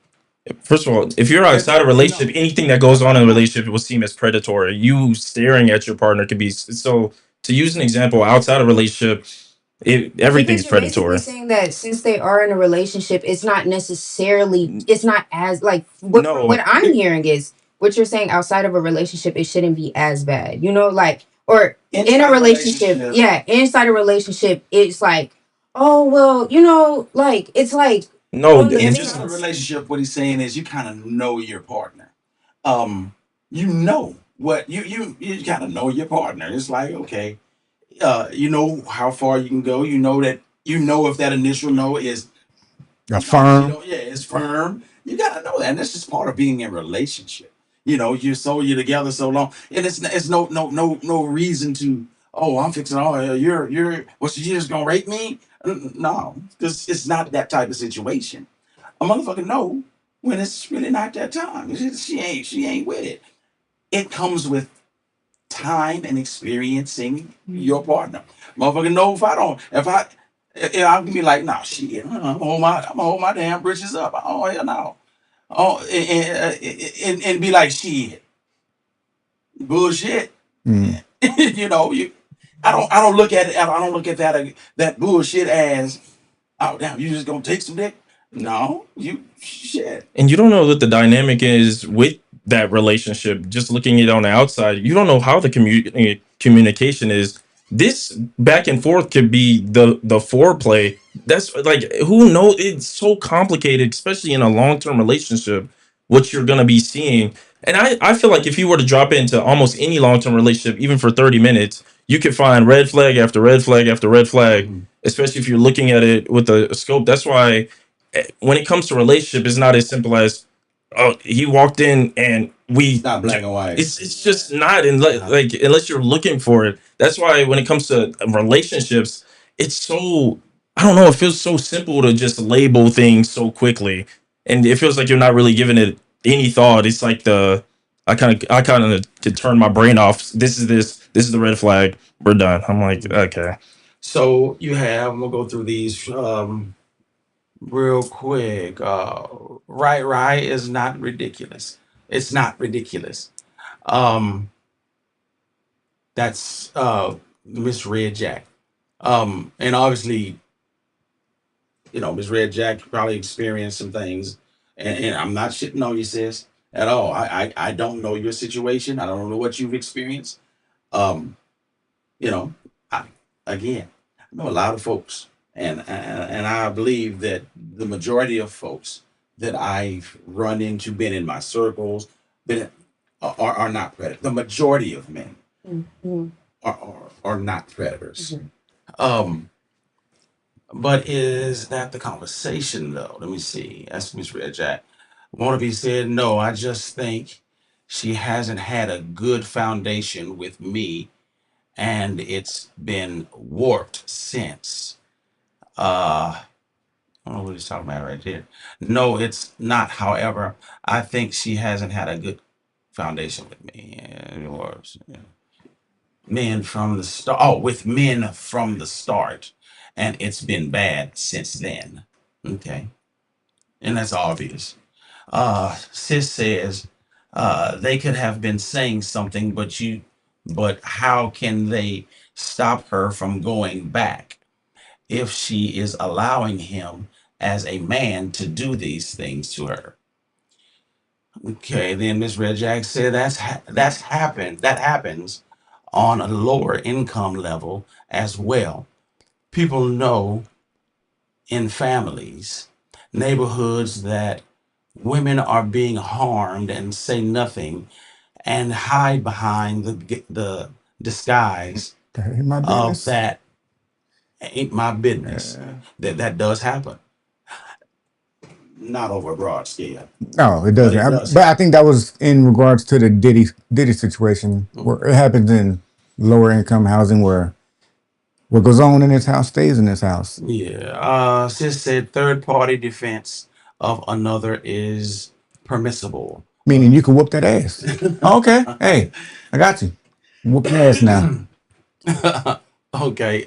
First of all, if you're outside a relationship, anything that goes on in a relationship will seem as predatory. You staring at your partner could be so. To use an example, outside a relationship, everything's Because you're basically predatory. saying that since they are in a relationship, it's not necessarily, it's not as like what from what No, I'm hearing is what you're saying outside of a relationship, it shouldn't be as bad. Like or in inside a a relationship, relationship. yeah, inside a relationship, it's like, oh well, like it's like no, on the and Inside just a fence. relationship, what he's saying is you kind of know your partner. You know what you kind of know your partner. It's like, okay, you know how far you can go. You know that if that initial no is Affirm. yeah, it's firm. You gotta know that. And that's just part of being in a relationship. You're together so long, and it's no reason to. Oh, I'm fixing. Oh, you're. What, you just gonna rape me? No, because it's not that type of situation. A motherfucker know when it's really not that time. She ain't with it. It comes with time and experiencing your partner. Motherfucker know if I can be like, no, shit, I'm gonna hold my damn britches up. Oh hell no. Oh, and be like, shit, bullshit. Mm. You. I don't look at it. I don't look at that bullshit as, oh damn, you just gonna take some dick? No, you shit. and you don't know what the dynamic is with that relationship. Just looking at it on the outside, you don't know how the communication is. This back and forth could be the foreplay. That's like who knows? It's so complicated, especially in a long term relationship. What you're gonna be seeing, and I feel like if you were to drop into almost any long term relationship, even for 30 minutes, you could find red flag after red flag after red flag. Mhm. Especially if you're looking at it with a scope. That's why when it comes to relationship, it's not as simple as, oh, he walked in and It's not black and white. it's just not in like unless you're looking for it. That's why when it comes to relationships, it's so, I don't know, it feels so simple to just label things so quickly, and it feels like you're not really giving it any thought. It's like I kind of could turn my brain off. This is the red flag. We're done. I'm like, okay. So I'm gonna go through these real quick. Right is not ridiculous. It's not ridiculous. Um, that's Miss Red Jack. And obviously, Miss Red Jack probably experienced some things, and I'm not shitting on you, sis, at all. I don't know your situation. I don't know what you've experienced. Um, You know, I, again, I know a lot of folks, and I believe that the majority of folks that I've run into, been in my circles, been are not predators. The majority of men Mm-hmm. are not predators. Mm-hmm. Um, but is that the conversation though? Let me see. That's Miss Red Jack. Wannabe said, no, I just think she hasn't had a good foundation with me and it's been warped since. I don't know what he's talking about right there. No, it's not. However, I think she hasn't had a good foundation with me. Or men from the start. Oh, with men from the start, and it's been bad since then. Okay, and that's obvious. Sis says they could have been saying something, but how can they stop her from going back if she is allowing him as a man to do these things to her? Okay, then Miss Red Jack said that's happened. That happens on a lower income level as well. People know in families, neighborhoods that women are being harmed and say nothing and hide behind the disguise That ain't my of business. that ain't my business. Yeah. That does happen, not over a broad scale, No, it but doesn't. it does But I happen. think that was in regards to the Diddy situation, where Mhm. it happens in lower income housing, where what goes on in this house stays in this house. Yeah. Sis said third party defense of another is permissible. Meaning you can whoop that ass. Okay, hey, I got you. Whoop your ass now. Okay.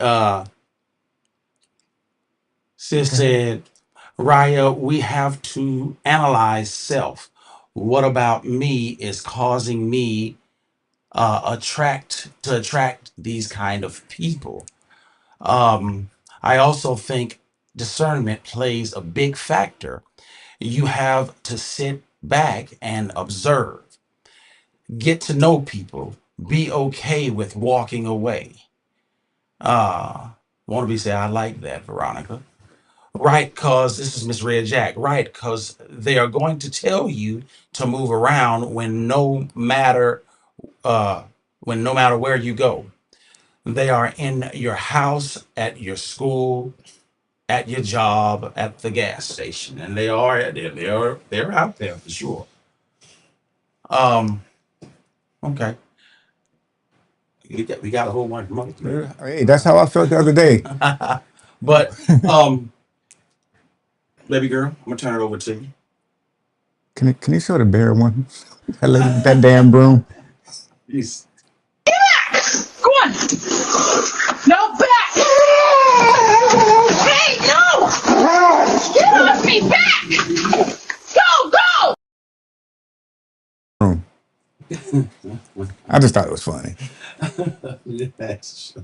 Sis said, Raya, we have to analyze self. What about me is causing me attract these kind of people? I also think discernment plays a big factor. You have to sit back and observe, get to know people, be okay with walking away. Wannabe say, I like that, Veronica. Right, because this is Miss Red Jack. Right, because they are going to tell you to move around uh, when no matter where you go. They are in your house, at your school, at your job, at the gas station, and they're out there for sure. Um, okay, we got a whole bunch more. Hey, that's how I felt the other day. But baby girl, I'm gonna turn it over to you. Can you show the bear one? That lady with that damn broom. Yes. Go on! No back! Hey, no! Get off me! Back! Go, go! Broom. I just thought it was funny. Yes.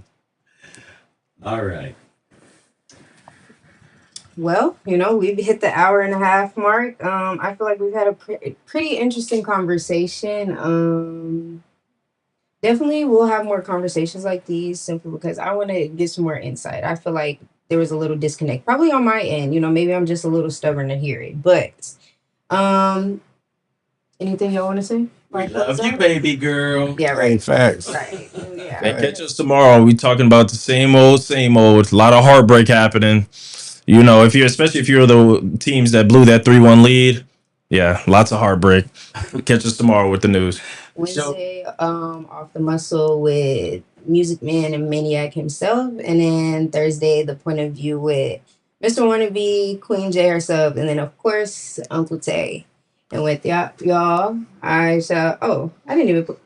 All right. Well, we've hit the hour and a half mark. I feel like we've had a pretty interesting conversation. Definitely we'll have more conversations like these simply because I want to get some more insight. I feel like there was a little disconnect, probably on my end. Maybe I'm just a little stubborn to hear it. But um, anything y'all want to say? We love you, baby girl. Yeah, Hey, right. facts. Right. Yeah. And catch us tomorrow. We talking about the same old, same old. A lot of heartbreak happening. If you're especially if you're the teams that blew that 3-1 lead, yeah, lots of heartbreak. Catch us tomorrow with the news. So Wednesday, off the muscle with Music Man and Maniac himself, and then Thursday, the point of view with Mr. Wannabe, Queen J herself, and then of course Uncle Tay. And with y'all, I shall. Oh, I didn't even put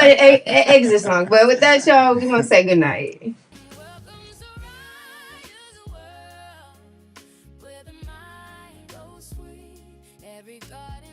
an exit song, but with that, y'all, we gonna say goodnight. Welcome to Raya's world, where the mind goes free. Every garden